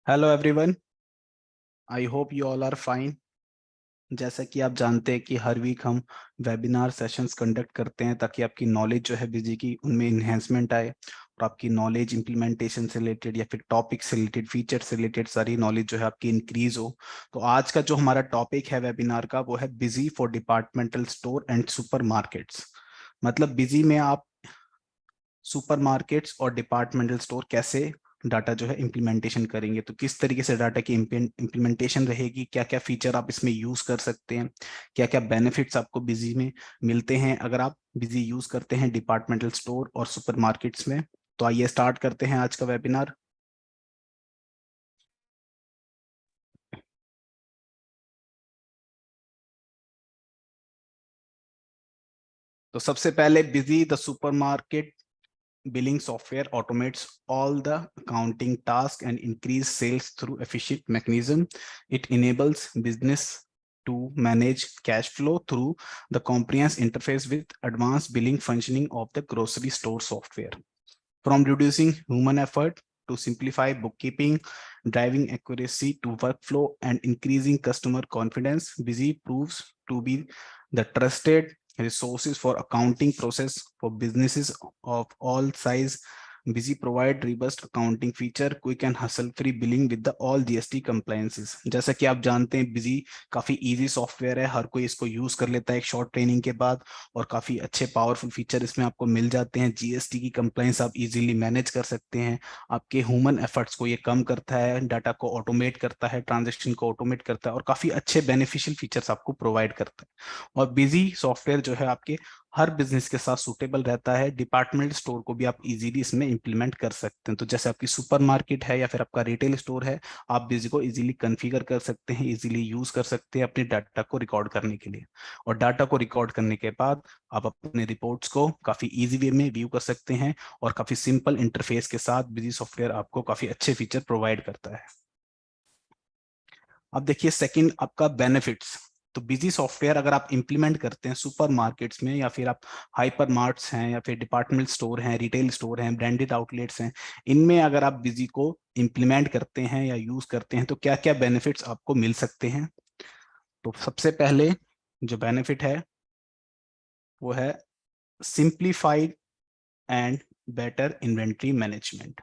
Hello everyone, I hope you all are fine. जैसा कि आप जानते हैं कि हर वीक हम वेबिनार सेशंस कंडक्ट करते हैं ताकि आपकी नॉलेज जो है बिजी की उनमें इन्हेंसमेंट आए और आपकी नॉलेज इंप्लीमेंटेशन से रिलेटेड या फिर टॉपिक से रिलेटेड फीचर से रिलेटेड सारी नॉलेज जो है आपकी इंक्रीज हो। तो आज का जो हमारा टॉपिक है वेबिनार का वो है busy for departmental store and super markets. मतलब बिजी में आप सुपरमार्केट्स और डिपार्टमेंटल स्टोर कैसे डाटा जो है इम्प्लीमेंटेशन करेंगे, तो किस तरीके से डाटा की इम्प्लीमेंटेशन रहेगी, क्या क्या फीचर आप इसमें यूज कर सकते हैं, क्या क्या बेनिफिट्स आपको बिजी में मिलते हैं अगर आप बिजी यूज करते हैं डिपार्टमेंटल स्टोर और सुपरमार्केट्स में। तो आइए स्टार्ट करते हैं आज का वेबिनार। तो सबसे पहले busy the supermarket billing software automates all the accounting tasks and increase sales through efficient mechanism. It enables business to manage cash flow through the comprehensive interface with advanced billing functioning of the grocery store software. From reducing human effort to simplify bookkeeping, driving accuracy to workflow, and increasing customer confidence, Busy proves to be the trusted resources for accounting process for businesses of all size. Busy provide robust accounting feature, quick and hassle-free billing with the all GST compliances. जैसा कि आप जानते हैं busy काफी easy software है, हर कोई इसको use कर लेता है एक शॉर्ट ट्रेनिंग के बाद और काफी अच्छे पावरफुल फीचर इसमें आपको मिल जाते हैं। जीएसटी की कंप्लाइंस आप इजीली मैनेज कर सकते हैं, आपके ह्यूमन एफर्ट्स को ये कम करता है, डाटा को ऑटोमेट करता है, ट्रांजेक्शन को ऑटोमेट करता है और काफी अच्छे बेनिफिशियल फीचर्स आपको प्रोवाइड करता है। और बिजी सॉफ्टवेयर जो है आपके हर बिजनेस के साथ सूटेबल रहता है। डिपार्टमेंट स्टोर को भी आप इजीली इसमें इंप्लीमेंट कर सकते हैं। तो जैसे आपकी सुपरमार्केट है या फिर आपका रिटेल स्टोर है, आप बिजी को इजीली कॉन्फ़िगर कर सकते हैं, इजीली यूज कर सकते हैं अपने डाटा को रिकॉर्ड करने के लिए। और डाटा को रिकॉर्ड करने के बाद आप अपने रिपोर्ट्स को काफी इजी वे में व्यू कर सकते हैं और काफी सिंपल इंटरफेस के साथ बिजी सॉफ्टवेयर आपको काफी अच्छे फीचर प्रोवाइड करता है। अब देखिए सेकंड आपका बेनिफिट्स। तो बिजी सॉफ्टवेयर अगर आप इंप्लीमेंट करते हैं सुपर मार्केट्स में या फिर आप हाइपर मार्ट्स हैं या फिर डिपार्टमेंट स्टोर हैं, रिटेल स्टोर हैं, ब्रांडेड आउटलेट्स हैं, इनमें अगर आप बिजी को इंप्लीमेंट करते हैं या यूज करते हैं तो क्या क्या बेनिफिट्स आपको मिल सकते हैं। तो सबसे पहले जो बेनिफिट है वो है simplified and better inventory management.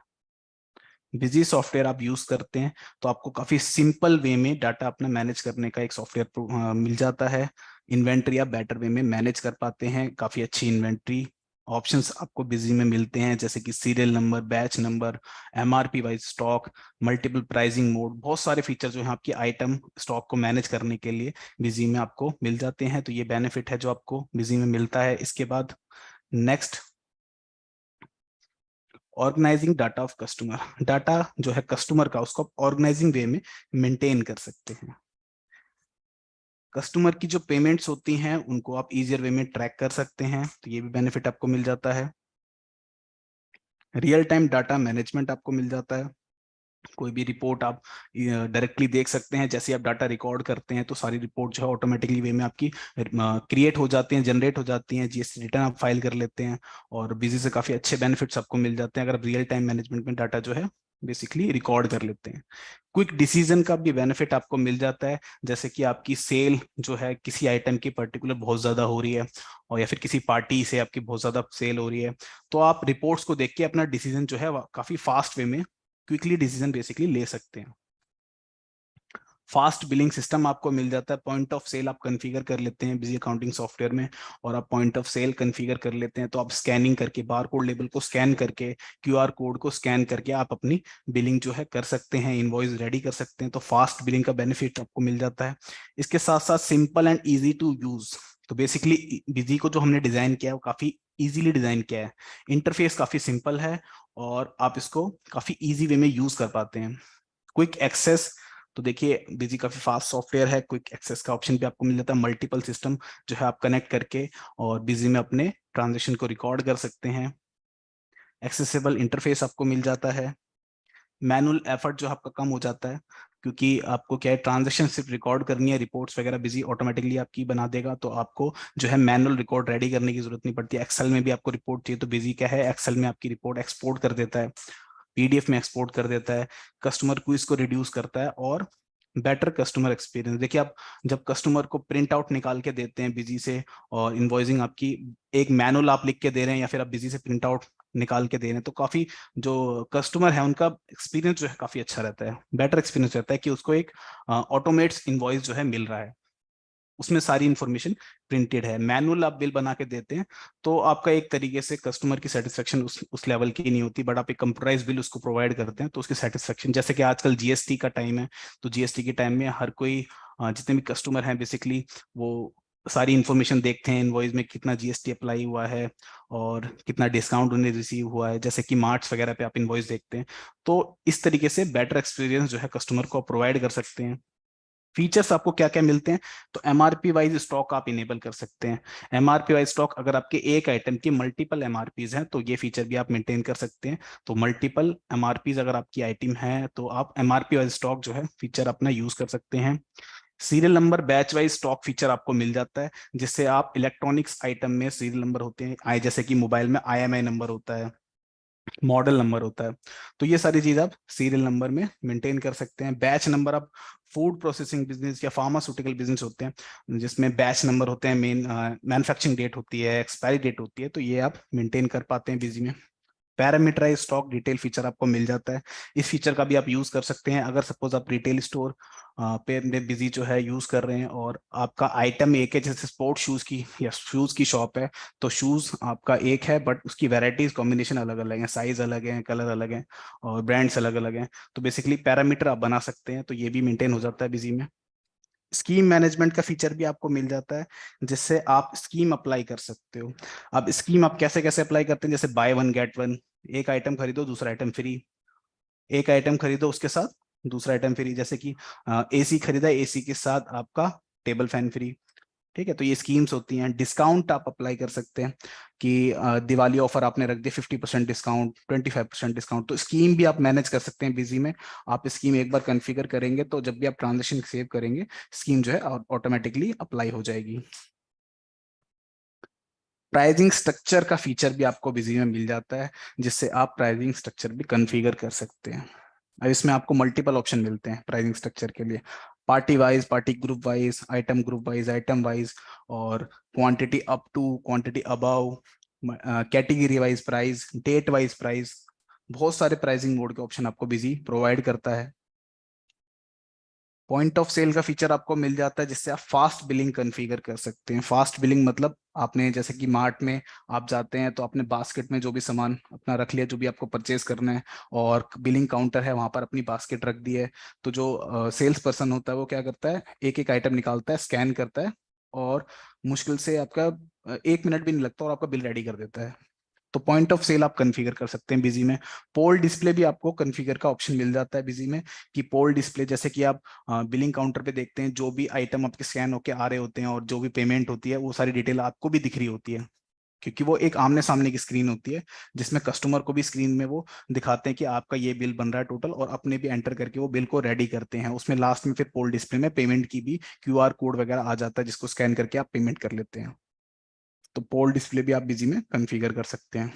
Busy software आप यूज करते हैं तो आपको काफी सिंपल वे में डाटा अपना मैनेज करने का एक सॉफ्टवेयर मिल जाता है। इन्वेंट्री आप बेटर वे में मैनेज कर पाते हैं, काफी अच्छी इन्वेंट्री ऑप्शंस आपको बिजी में मिलते हैं जैसे कि serial number, batch number, MRP wise stock, multiple pricing mode, बहुत सारे फीचर जो है आपकी आइटम स्टॉक को मैनेज करने के लिए बिजी में आपको मिल जाते हैं। तो ये बेनिफिट है जो आपको बिजी में मिलता है। इसके बाद next, organising data of customer. Data जो है कस्टमर का उसको आप ऑर्गेनाइजिंग वे में मेंटेन कर सकते हैं। कस्टमर की जो पेमेंट्स होती हैं उनको आप इजियर वे में ट्रैक कर सकते हैं, तो ये भी बेनिफिट आपको मिल जाता है। रियल टाइम डाटा मैनेजमेंट आपको मिल जाता है, कोई भी रिपोर्ट आप डायरेक्टली देख सकते हैं। जैसे आप डाटा रिकॉर्ड करते हैं तो सारी रिपोर्ट जो है ऑटोमेटिकली वे में आपकी क्रिएट हो जाती हैं, जनरेट हो जाती हैं, जीएसटी रिटर्न आप फाइल कर लेते हैं और बिजी से काफी अच्छे बेनिफिट्स आपको मिल जाते हैं अगर आप रियल टाइम मैनेजमेंट में डाटा जो है बेसिकली रिकॉर्ड कर लेते हैं। क्विक डिसीजन का भी बेनिफिट आपको मिल जाता है, जैसे कि आपकी सेल जो है किसी आइटम की पर्टिकुलर बहुत ज्यादा हो रही है और या फिर किसी पार्टी से आपकी बहुत ज्यादा सेल हो रही है, तो आप रिपोर्ट्स को देख के अपना डिसीजन जो है काफी फास्ट वे में क्विकली डिसीजन बेसिकली ले सकते हैं। फास्ट बिलिंग सिस्टम आपको मिल जाता है, पॉइंट ऑफ सेल आप कॉन्फ़िगर कर लेते हैं बिजी अकाउंटिंग सॉफ्टवेयर में और आप पॉइंट ऑफ सेल कॉन्फ़िगर कर लेते हैं तो आप स्कैनिंग करके बार कोड लेबल को स्कैन करके क्यूआर कोड को स्कैन करके आप अपनी बिलिंग जो है कर सकते हैं, इनवॉइस रेडी कर सकते हैं। तो फास्ट बिलिंग का बेनिफिट आपको मिल जाता है। इसके साथ साथ simple and easy to use. तो बेसिकली बिजी को जो हमने डिजाइन किया है वो काफी इजीली डिजाइन किया है, इंटरफेस काफी सिंपल है और आप इसको काफी इजी वे में यूज कर पाते हैं। क्विक एक्सेस, तो देखिए बिजी काफी फास्ट सॉफ्टवेयर है, क्विक एक्सेस का ऑप्शन भी आपको मिल जाता है। मल्टीपल सिस्टम जो है आप कनेक्ट करके और बिजी में अपने ट्रांजेक्शन को रिकॉर्ड कर सकते हैं। एक्सेसिबल इंटरफेस आपको मिल जाता है। मैनुअल एफर्ट जो आपका कम हो जाता है क्योंकि आपको क्या है ट्रांजेक्शन सिर्फ रिकॉर्ड करनी है, रिपोर्ट्स वगैरह बिजी ऑटोमेटिकली आपकी बना देगा, तो आपको जो है मैनुअल रिकॉर्ड रेडी करने की जरूरत नहीं पड़ती। एक्सेल में भी आपको रिपोर्ट चाहिए तो बिजी क्या है एक्सेल में आपकी रिपोर्ट एक्सपोर्ट कर देता है। पीडीएफ में एक्सपोर्ट कर देता है, कस्टमर को इसको रिड्यूस करता है, और बेटर कस्टमर एक्सपीरियंस। देखिए आप जब कस्टमर को प्रिंट आउट निकाल के देते हैं बिजी से, और इनवॉइसिंग आपकी एक मैनुअल आप लिख के दे रहे हैं या फिर आप बिजी से प्रिंट आउट निकाल के दे रहे हैं, तो काफी जो कस्टमर है उनका एक्सपीरियंस जो है काफी अच्छा रहता है, बेटर एक्सपीरियंस रहता है कि उसको एक ऑटोमेट्स इनवॉइस जो है मिल रहा है, उसमें सारी इंफॉर्मेशन प्रिंटेड है। मैनुअल आप बिल बना के देते हैं तो आपका एक तरीके से कस्टमर की सेटिस्फेक्शन उस लेवल की नहीं होती, बट आप एक कंप्यूटराइज बिल उसको प्रोवाइड करते हैं तो उसकी सेटिस्फेक्शन, जैसे कि आजकल जीएसटी का टाइम है, तो जीएसटी के टाइम में हर कोई जितने भी कस्टमर हैं बेसिकली वो सारी इन्फॉर्मेशन देखते हैं, इनवॉइस में कितना जीएसटी अप्लाई हुआ है और कितना डिस्काउंट उन्हें रिसीव हुआ है, जैसे कि मार्ट्स वगैरह पे आप इनवॉइस देखते हैं। तो इस तरीके से बेटर एक्सपीरियंस जो है कस्टमर को प्रोवाइड कर सकते हैं। फीचर्स आपको क्या क्या मिलते हैं, तो एमआरपी वाइज स्टॉक आप इनेबल कर सकते हैं। एमआरपी वाइज स्टॉक, अगर आपके एक आइटम की मल्टीपल एमआरपीज हैं तो ये फीचर भी आप मेंटेन कर सकते हैं। तो मल्टीपल एमआरपीज अगर आपकी आइटम है तो आप एमआरपी वाइज स्टॉक जो है फीचर अपना यूज कर सकते हैं। Serial number batch wise stock feature आपको मिल जाता है, जिससे आप इलेक्ट्रॉनिक्स आइटम में सीरियल नंबर होते हैं, जैसे कि मोबाइल में आईएमआई नंबर होता है, मॉडल नंबर होता है, तो ये सारी चीज आप सीरियल नंबर में मेंटेन कर सकते हैं। बैच नंबर आप फूड प्रोसेसिंग बिजनेस या फार्मास्यूटिकल बिजनेस होते हैं जिसमें बैच नंबर होते हैं, मेन मैन्युफैक्चरिंग डेट होती है, एक्सपायरी डेट होती है, तो ये आप मेंटेन कर पाते हैं बिजी में। पैरामीटराइज स्टॉक डिटेल फीचर आपको मिल जाता है, इस फीचर का भी आप यूज कर सकते हैं अगर सपोज आप रिटेल स्टोर पे बिजी जो है यूज कर रहे हैं और आपका आइटम एक है, जैसे स्पोर्ट शूज की या शूज की शॉप है, तो शूज आपका एक है बट उसकी वेराइटीज कॉम्बिनेशन अलग अलग है, साइज अलग है, कलर अलग है, और ब्रांड्स अलग अलग हैं, तो बेसिकली पैरामीटर आप बना सकते हैं, तो ये भी मेंटेन हो जाता है बिजी में। स्कीम मैनेजमेंट का फीचर भी आपको मिल जाता है, जिससे आप स्कीम अप्लाई कर सकते हो। अब स्कीम आप कैसे कैसे अप्लाई करते हैं, जैसे बाय वन गेट वन, एक आइटम खरीदो दूसरा आइटम फ्री, एक आइटम खरीदो उसके साथ दूसरा आइटम फ्री, जैसे कि एसी खरीदा, एसी के साथ आपका टेबल फैन फ्री। ठीक है, तो ये स्कीम्स होती हैं। डिस्काउंट आप अप्लाई कर सकते हैं कि दिवाली ऑफर आपने रख दिया 50% डिस्काउंट, 25% डिस्काउंट, तो स्कीम भी आप मैनेज कर सकते हैं बिजी में। आप स्कीम एक बार कॉन्फ़िगर करेंगे तो जब भी आप ट्रांजेक्शन सेव करेंगे स्कीम जो है ऑटोमेटिकली अप्लाई हो जाएगी। प्राइसिंग स्ट्रक्चर का फीचर भी आपको बिजी में मिल जाता है, जिससे आप प्राइसिंग स्ट्रक्चर भी कॉन्फ़िगर कर सकते हैं। अब इसमें आपको मल्टीपल ऑप्शन मिलते हैं प्राइसिंग स्ट्रक्चर के लिए, party wise, party group wise, item group wise, item wise, और quantity up to, quantity above, category wise price, date wise price, बहुत सारे प्राइसिंग मोड के ऑप्शन आपको बिजी प्रोवाइड करता है। पॉइंट ऑफ सेल का फीचर आपको मिल जाता है, जिससे आप फास्ट बिलिंग कॉन्फ़िगर कर सकते हैं। फास्ट बिलिंग मतलब आपने जैसे कि मार्ट में आप जाते हैं तो अपने बास्केट में जो भी सामान अपना रख लिया, जो भी आपको परचेज करना है, और बिलिंग काउंटर है वहां पर अपनी बास्केट रख दी है, तो जो सेल्स पर्सन होता है वो क्या करता है, एक एक आइटम निकालता है, स्कैन करता है, और मुश्किल से आपका 1 मिनट भी नहीं लगता और आपका बिल रेडी कर देता है। तो पॉइंट ऑफ सेल आप कॉन्फ़िगर कर सकते हैं बिजी में। पोल डिस्प्ले भी आपको कॉन्फ़िगर का ऑप्शन मिल जाता है बिजी में, कि पोल डिस्प्ले जैसे कि आप बिलिंग काउंटर पे देखते हैं, जो भी आइटम आपके स्कैन होके आ रहे होते हैं और जो भी पेमेंट होती है वो सारी डिटेल आपको भी दिख रही होती है, क्योंकि वो एक आमने सामने की स्क्रीन होती है, जिसमें कस्टमर को भी स्क्रीन में वो दिखाते हैं कि आपका ये बिल बन रहा है टोटल, और अपने भी एंटर करके वो बिल को रेडी करते हैं। उसमें लास्ट में फिर पोल डिस्प्ले में पेमेंट की भी क्यूआर कोड वगैरह आ जाता है, जिसको स्कैन करके आप पेमेंट कर लेते हैं। तो पोल डिस्प्ले भी आप बिजी में कॉन्फ़िगर कर सकते हैं।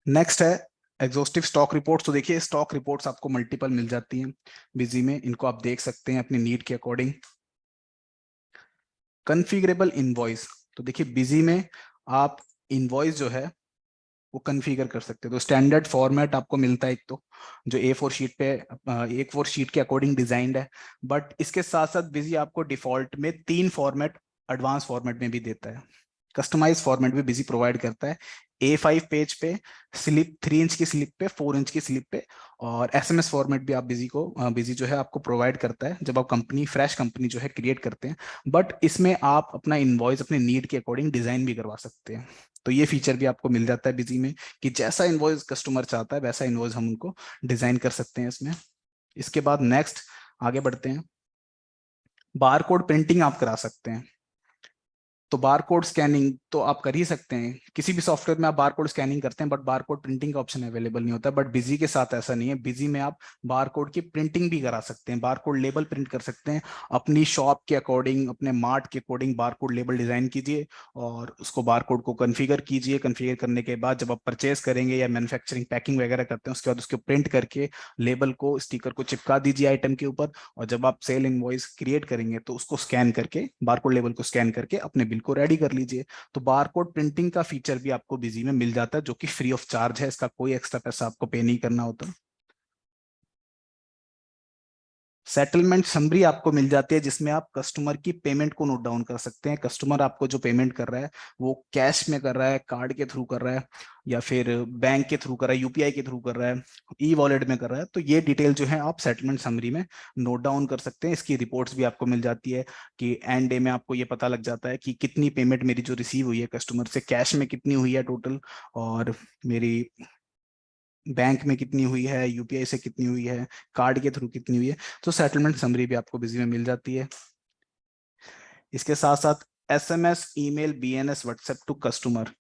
नेक्स्ट है एग्जॉस्टिव स्टॉक रिपोर्ट्स। तो देखिए स्टॉक रिपोर्ट्स आपको मल्टीपल मिल जाती हैं बिजी में, इनको आप देख सकते हैं अपनी नीड के अकॉर्डिंग। कॉन्फ़िगरेबल इनवॉइस, तो देखिए बिजी में आप इनवॉइस जो है वो कॉन्फ़िगर कर सकते हैं। तो स्टैंडर्ड फॉर्मेट आपको मिलता है एक, तो जो A4 शीट पे A4 शीट के अकॉर्डिंग डिजाइंड है, बट इसके साथ साथ बिजी आपको डिफॉल्ट में 3 फॉर्मेट एडवांस फॉर्मेट में भी देता है। कस्टमाइज फॉर्मेट भी बिजी प्रोवाइड करता है, A5 पेज पे, स्लिप 3 इंच की स्लिप पे, 4 इंच की स्लिप पे, और SMS फॉर्मेट भी आप बिजी जो है आपको प्रोवाइड करता है जब आप कंपनी फ्रेश कंपनी जो है क्रिएट करते हैं। बट इसमें आप अपना इनवॉइस अपने नीड के अकॉर्डिंग डिजाइन भी करवा सकते हैं। तो ये फीचर भी आपको मिल जाता है बिजी में, कि जैसा इनवॉइस कस्टमर चाहता है वैसा इनवॉइस हम उनको डिजाइन कर सकते हैं इसमें। इसके बाद नेक्स्ट आगे बढ़ते हैं, बार कोड प्रिंटिंग आप करा सकते हैं। तो बारकोड स्कैनिंग तो आप कर ही सकते हैं, किसी भी सॉफ्टवेयर में आप बारकोड स्कैनिंग करते हैं, बट बारकोड प्रिंटिंग का ऑप्शन अवेलेबल नहीं होता। बट बिजी के साथ ऐसा नहीं है, बिजी में आप बारकोड की प्रिंटिंग भी करा सकते हैं, बारकोड लेबल प्रिंट कर सकते हैं अपनी शॉप के अकॉर्डिंग, अपने मार्ट के अकॉर्डिंग बारकोड लेबल डिजाइन कीजिए और उसको बारकोड को कन्फिगर कीजिए। कन्फिगर करने के बाद जब आप परचेज करेंगे या मैन्युफैक्चरिंग पैकिंग वगैरह करते हैं, उसके बाद उसको प्रिंट करके लेबल को, स्टिकर को चिपका दीजिए आइटम के ऊपर। और जब आप सेल इनवॉइस क्रिएट करेंगे तो उसको स्कैन करके, बारकोड लेबल को स्कैन करके अपने बिल को रेडी कर लीजिए। तो बारकोड प्रिंटिंग का फीचर भी आपको बिजी में मिल जाता है, जो कि फ्री ऑफ चार्ज है, इसका कोई एक्स्ट्रा पैसा आपको पे नहीं करना होता। सेटलमेंट समरी आपको मिल जाती है, जिसमें आप कस्टमर की पेमेंट को नोट डाउन कर सकते हैं। कस्टमर आपको जो पेमेंट कर रहा है वो कैश में कर रहा है, कार्ड के थ्रू कर रहा है, या फिर बैंक के थ्रू कर रहा है, यूपीआई के थ्रू कर रहा है, ई वॉलेट में कर रहा है, तो ये डिटेल जो है आप सेटलमेंट समरी में नोट डाउन कर सकते हैं। इसकी रिपोर्ट्स भी आपको मिल जाती है कि एंड डे में आपको ये पता लग जाता है कि कितनी पेमेंट मेरी जो रिसीव हुई है कस्टमर से, कैश में कितनी हुई है टोटल, और मेरी बैंक में कितनी हुई है, यूपीआई से कितनी हुई है, कार्ड के थ्रू कितनी हुई है। तो सेटलमेंट समरी भी आपको बिजी में मिल जाती है। इसके साथ साथ SMS, email, BNS, WhatsApp to customer,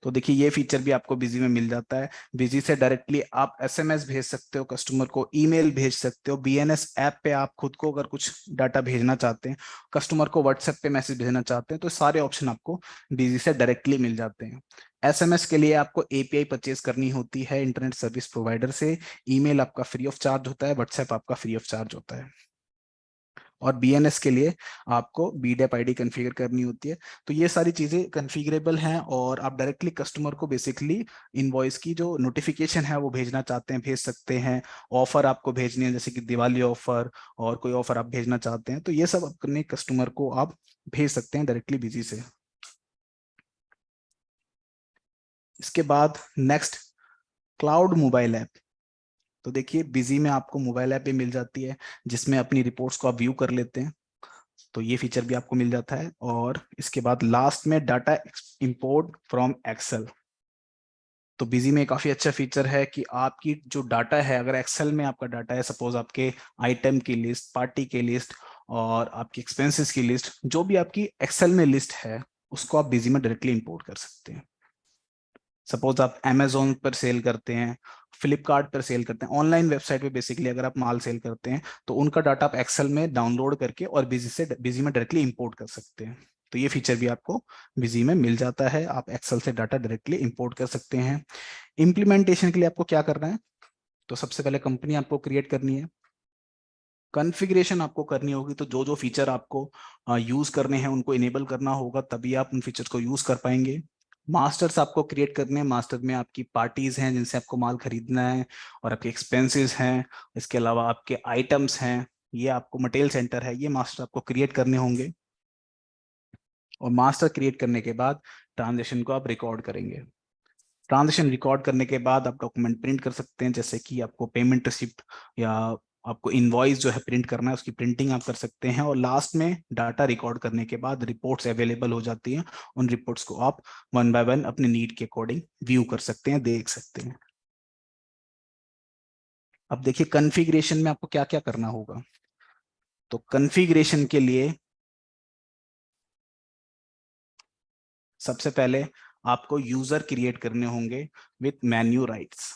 तो देखिए ये फीचर भी आपको बिजी में मिल जाता है। बिजी से डायरेक्टली आप एसएमएस भेज सकते हो कस्टमर को, ईमेल भेज सकते हो, बीएनएस ऐप पे आप खुद को अगर कुछ डाटा भेजना चाहते हैं, कस्टमर को व्हाट्सएप पे मैसेज भेजना चाहते हैं, तो सारे ऑप्शन आपको बिजी से डायरेक्टली मिल जाते हैं। एसएमएस के लिए आपको एपीआई परचेज करनी होती है इंटरनेट सर्विस प्रोवाइडर से, ईमेल आपका फ्री ऑफ चार्ज होता है, व्हाट्सएप आपका फ्री ऑफ चार्ज होता है। और बीएनएस के लिए आपको बीडेप आईडी कॉन्फ़िगर करनी होती है। तो ये सारी चीजें कॉन्फ़िगरेबल हैं, और आप डायरेक्टली कस्टमर को बेसिकली इनवॉइस की जो नोटिफिकेशन है वो भेजना चाहते हैं, भेज सकते हैं। ऑफर आपको भेजनी है, जैसे कि दिवाली ऑफर और कोई ऑफर आप भेजना चाहते हैं, तो ये सब अपने कस्टमर को आप भेज सकते हैं डायरेक्टली बिजी से। इसके बाद नेक्स्ट, क्लाउड मोबाइल ऐप। तो देखिए बिजी में आपको मोबाइल ऐप भी मिल जाती है, जिसमें अपनी रिपोर्ट्स को आप व्यू कर लेते हैं, तो ये फीचर भी आपको मिल जाता है। और इसके बाद लास्ट में डाटा इंपोर्ट फ्रॉम एक्सेल। तो बिजी में काफी अच्छा फीचर है कि आपकी जो डाटा है, अगर एक्सेल में आपका डाटा है, सपोज आपके आइटम की लिस्ट, पार्टी की लिस्ट और आपकी एक्सपेंसेस की लिस्ट, जो भी आपकी एक्सेल में लिस्ट है, उसको आप बिजी में डायरेक्टली इंपोर्ट कर सकते हैं। सपोज आप अमेजोन पर सेल करते हैं, फ्लिपकार्ट पर सेल करते हैं, ऑनलाइन वेबसाइट पे बेसिकली अगर आप माल सेल करते हैं, तो उनका डाटा आप एक्सेल में डाउनलोड करके और बिजी में डायरेक्टली इंपोर्ट कर सकते हैं। तो ये फीचर भी आपको बिजी में मिल जाता है, आप एक्सेल से डाटा डायरेक्टली इंपोर्ट कर सकते हैं। इम्प्लीमेंटेशन के लिए आपको क्या करना है, तो सबसे पहले कंपनी आपको क्रिएट करनी है, कॉन्फ़िगरेशन आपको करनी होगी, तो जो जो फीचर आपको यूज करने हैं उनको इनेबल करना होगा, तभी आप उन फीचर्स को यूज कर पाएंगे। मास्टर्स आपको क्रिएट करने हैं, मास्टर में आपकी पार्टीज हैं जिनसे आपको माल खरीदना है, और आपके एक्सपेंसेस हैं, इसके अलावा आपके आइटम्स हैं, ये आपको मटेरियल सेंटर है, ये मास्टर आपको क्रिएट करने होंगे। और मास्टर क्रिएट करने के बाद ट्रांजेक्शन को आप रिकॉर्ड करेंगे। ट्रांजेक्शन रिकॉर्ड करने के बाद आप डॉक्यूमेंट प्रिंट कर सकते हैं, जैसे कि आपको पेमेंट रिसिप्ट या आपको इनवॉइस जो है प्रिंट करना है, उसकी प्रिंटिंग आप कर सकते हैं। और लास्ट में डाटा रिकॉर्ड करने के बाद रिपोर्ट्स अवेलेबल हो जाती हैं, उन रिपोर्ट्स को आप वन बाय वन अपने नीड के अकॉर्डिंग व्यू कर सकते हैं, देख सकते हैं। अब देखिए कॉन्फ़िगरेशन में आपको क्या क्या करना होगा। तो कॉन्फ़िगरेशन के लिए सबसे पहले आपको यूजर क्रिएट करने होंगे विथ मेन्यू राइट्स।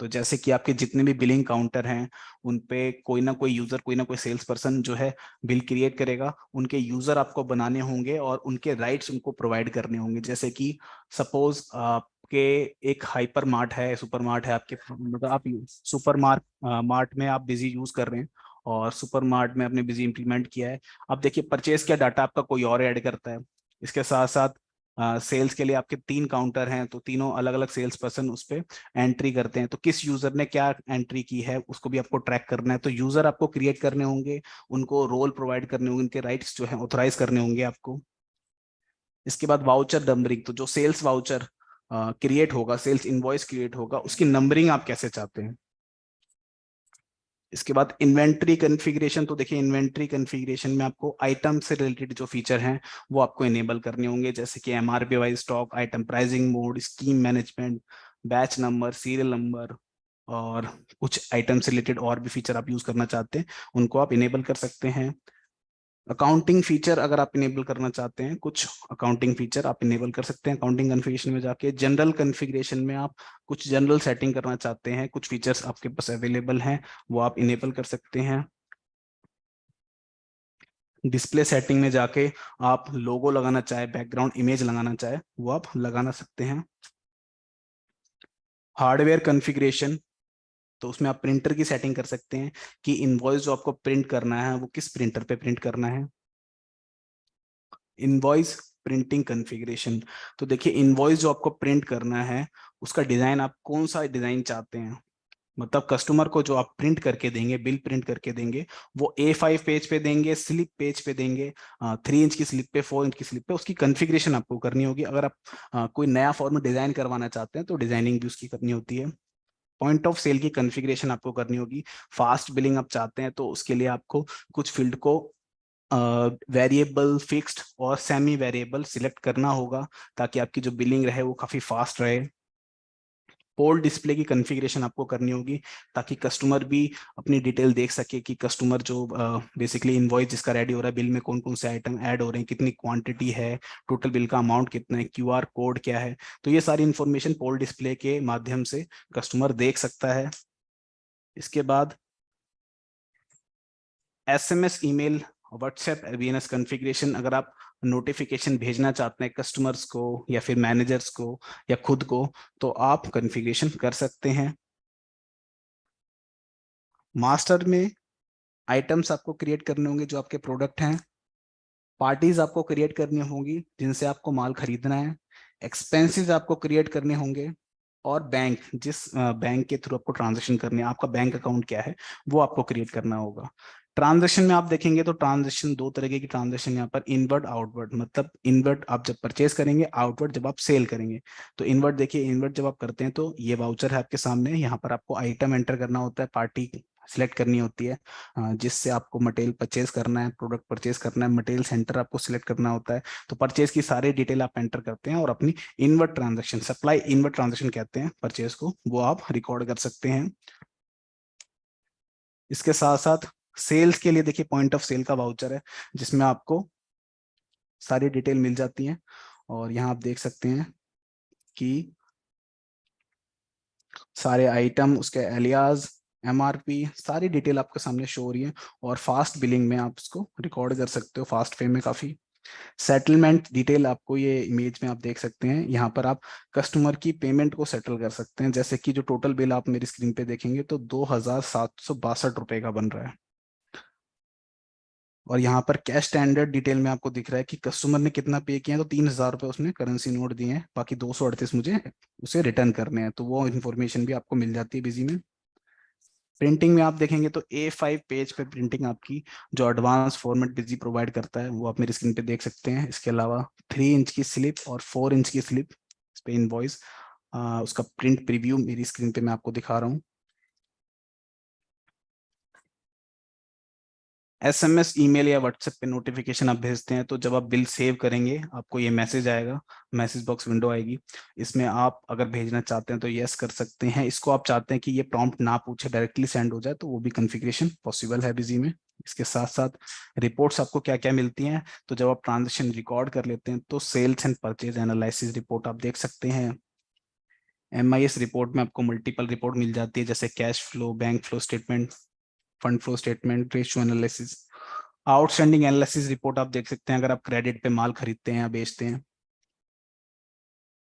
तो जैसे कि आपके जितने भी बिलिंग काउंटर हैं, उन पे कोई ना कोई यूजर, कोई ना कोई सेल्स पर्सन जो है बिल क्रिएट करेगा, उनके यूजर आपको बनाने होंगे और उनके राइट्स उनको प्रोवाइड करने होंगे। जैसे कि सपोज आपके एक हाइपर मार्ट है, सुपर मार्ट है आपके, मतलब आप सुपर मार्ट मार्ट में आप बिजी यूज कर रहे हैं, और सुपर मार्ट में आपने बिजी इंप्लीमेंट किया है। अब देखिए परचेज का डाटा आपका कोई और ऐड करता है, इसके साथ साथ सेल्स के लिए आपके 3 काउंटर हैं, तो तीनों अलग अलग सेल्स पर्सन उस पर एंट्री करते हैं, तो किस यूजर ने क्या एंट्री की है उसको भी आपको ट्रैक करना है। तो यूजर आपको क्रिएट करने होंगे, उनको रोल प्रोवाइड करने होंगे, उनके राइट्स जो है ऑथराइज करने होंगे आपको। इसके बाद वाउचर नंबरिंग, तो जो सेल्स वाउचर क्रिएट होगा, सेल्स इनवॉइस क्रिएट होगा, उसकी नंबरिंग आप कैसे चाहते हैं। इसके बाद इन्वेंट्री कॉन्फ़िगरेशन, तो देखिए इन्वेंट्री कॉन्फ़िगरेशन में आपको आइटम से रिलेटेड जो फीचर हैं वो आपको इनेबल करने होंगे, जैसे कि MRP wise stock, item pricing mode, scheme management, batch number, serial number, और कुछ आइटम से रिलेटेड और भी फीचर आप यूज करना चाहते हैं, उनको आप इनेबल कर सकते हैं। अकाउंटिंग फीचर अगर आप इनेबल करना चाहते हैं, कुछ अकाउंटिंग फीचर आप इनेबल कर सकते हैं अकाउंटिंग कॉन्फ़िगरेशन में जाके। जनरल कॉन्फ़िगरेशन में आप कुछ जनरल सेटिंग करना चाहते हैं, कुछ फीचर्स आपके पास अवेलेबल हैं, वो आप इनेबल कर सकते हैं। डिस्प्ले सेटिंग में जाके आप लोगो लगाना चाहे, बैकग्राउंड इमेज लगाना चाहे, वो आप लगाना सकते हैं। हार्डवेयर कॉन्फ़िगरेशन, तो उसमें आप प्रिंटर की सेटिंग कर सकते हैं कि इनवॉइस जो आपको प्रिंट करना है वो किस प्रिंटर पे प्रिंट करना है। इनवॉइस प्रिंटिंग कॉन्फ़िगरेशन, तो देखिए इनवॉइस जो आपको प्रिंट करना है उसका डिजाइन आप कौन सा डिजाइन चाहते हैं। मतलब कस्टमर को जो आप प्रिंट करके देंगे, बिल प्रिंट करके देंगे, वो A5 पेज पे देंगे, स्लिप पेज पे देंगे, 3 इंच की स्लिप पे, 4 इंच की स्लिप पे, उसकी कॉन्फ़िगरेशन आपको करनी होगी। अगर आप कोई नया फॉर्मेट डिजाइन करवाना चाहते हैं तो डिजाइनिंग भी उसकी करनी होती है। पॉइंट ऑफ सेल की कॉन्फ़िगरेशन आपको करनी होगी। फास्ट बिलिंग आप चाहते हैं तो उसके लिए आपको कुछ फील्ड को वेरिएबल, फिक्स्ड और सेमी वेरिएबल सिलेक्ट करना होगा ताकि आपकी जो बिलिंग रहे वो काफी फास्ट रहे। पोल डिस्प्ले की कॉन्फ़िगरेशन आपको करनी होगी ताकि कस्टमर भी अपनी डिटेल देख सके कि कस्टमर जो बेसिकली इनवॉइस जिसका रेडी हो रहा है, बिल में कौन कौन से आइटम ऐड हो रहे हैं, कितनी क्वांटिटी है, टोटल बिल का अमाउंट कितना है, क्यूआर कोड क्या है। तो ये सारी इंफॉर्मेशन पोल डिस्प्ले के माध्यम से कस्टमर देख सकता है। इसके बाद SMS, email, WhatsApp, VNS configuration, अगर आप नोटिफिकेशन भेजना चाहते हैं कस्टमर्स को या फिर मैनेजर्स को या खुद को, तो आप कॉन्फ़िगरेशन कर सकते हैं। मास्टर में आइटम्स आपको क्रिएट करने होंगे जो आपके प्रोडक्ट हैं। पार्टीज आपको क्रिएट करनी होंगी जिनसे आपको माल खरीदना है। एक्सपेंसेस आपको क्रिएट करने होंगे। और बैंक, जिस बैंक के थ्रू आपको ट्रांजेक्शन करनी है, आपका बैंक अकाउंट क्या है, वो आपको क्रिएट करना होगा। ट्रांजेक्शन में आप देखेंगे तो ट्रांजेक्शन दो तरीके की ट्रांजेक्शन यहाँ पर, इनवर्ड आउटवर्ड। मतलब इनवर्ड आप जब परचेज करेंगे, आउटवर्ड जब आप सेल करेंगे। तो इनवर्ड देखिए, इनवर्ड जब आप करते हैं तो ये वाउचर है आपके सामने, यहाँ पर आपको आइटम एंटर करना होता है, पार्टी सिलेक्ट करनी होती है जिससे आपको मटेरियल परचेज करना है, प्रोडक्ट परचेज करना है, मटेरियल सेंटर आपको सिलेक्ट करना होता है। तो परचेज की सारी डिटेल आप एंटर करते हैं और अपनी inward transaction, supply inward transaction कहते हैं परचेज को, वो आप रिकॉर्ड कर सकते हैं। इसके साथ साथ सेल्स के लिए देखिए पॉइंट ऑफ सेल का वाउचर है जिसमें आपको सारी डिटेल मिल जाती है। और यहाँ आप देख सकते हैं कि सारे आइटम, उसके एलियाज, MRP, सारी डिटेल आपके सामने शो हो रही है। और फास्ट बिलिंग में आप उसको रिकॉर्ड कर सकते हो, फास्ट वे में काफी। सेटलमेंट डिटेल आपको ये इमेज में आप देख सकते हैं, यहाँ पर आप कस्टमर की पेमेंट को सेटल कर सकते हैं। जैसे कि जो टोटल बिल आप मेरी स्क्रीन पे देखेंगे तो 2,762 रुपए का बन रहा है। और यहाँ पर कैश स्टैंडर्ड डिटेल में आपको दिख रहा है कि कस्टमर ने कितना पे किया है, तो 3,000 रुपये उसने करेंसी नोट दिए हैं, बाकी 238 मुझे उसे रिटर्न करने हैं। तो वो इन्फॉर्मेशन भी आपको मिल जाती है बिजी में। प्रिंटिंग में आप देखेंगे तो A5 पेज पे प्रिंटिंग आपकी, जो एडवांस फॉर्मेट बिजी प्रोवाइड करता है वो आप मेरी स्क्रीन पे देख सकते हैं। इसके अलावा 3 इंच की स्लिप और 4 इंच की स्लिप, इस पे इनवॉइस, उसका प्रिंट प्रीव्यू मेरी स्क्रीन पे मैं आपको दिखा रहा हूँ। SMS, ईमेल या व्हाट्सएप पे नोटिफिकेशन आप भेजते हैं तो जब आप बिल सेव करेंगे आपको ये मैसेज आएगा, मैसेज बॉक्स विंडो आएगी। इसमें आप अगर भेजना चाहते हैं तो यस कर सकते हैं। इसको आप चाहते हैं कि ये प्रॉम्प्ट ना पूछे, डायरेक्टली सेंड हो जाए, तो वो भी कॉन्फ़िगरेशन पॉसिबल है बिजी में। इसके साथ साथ रिपोर्ट्स आपको क्या क्या मिलती हैं, तो जब आप ट्रांजेक्शन रिकॉर्ड कर लेते हैं तो sales and purchase analysis report आप देख सकते हैं। MIS रिपोर्ट में आपको मल्टीपल रिपोर्ट मिल जाती है, जैसे cash flow, bank flow statement, fund flow statement, ratio analysis. Outstanding analysis report आप देख सकते हैं अगर आप क्रेडिट पे माल खरीदते हैं या बेचते हैं।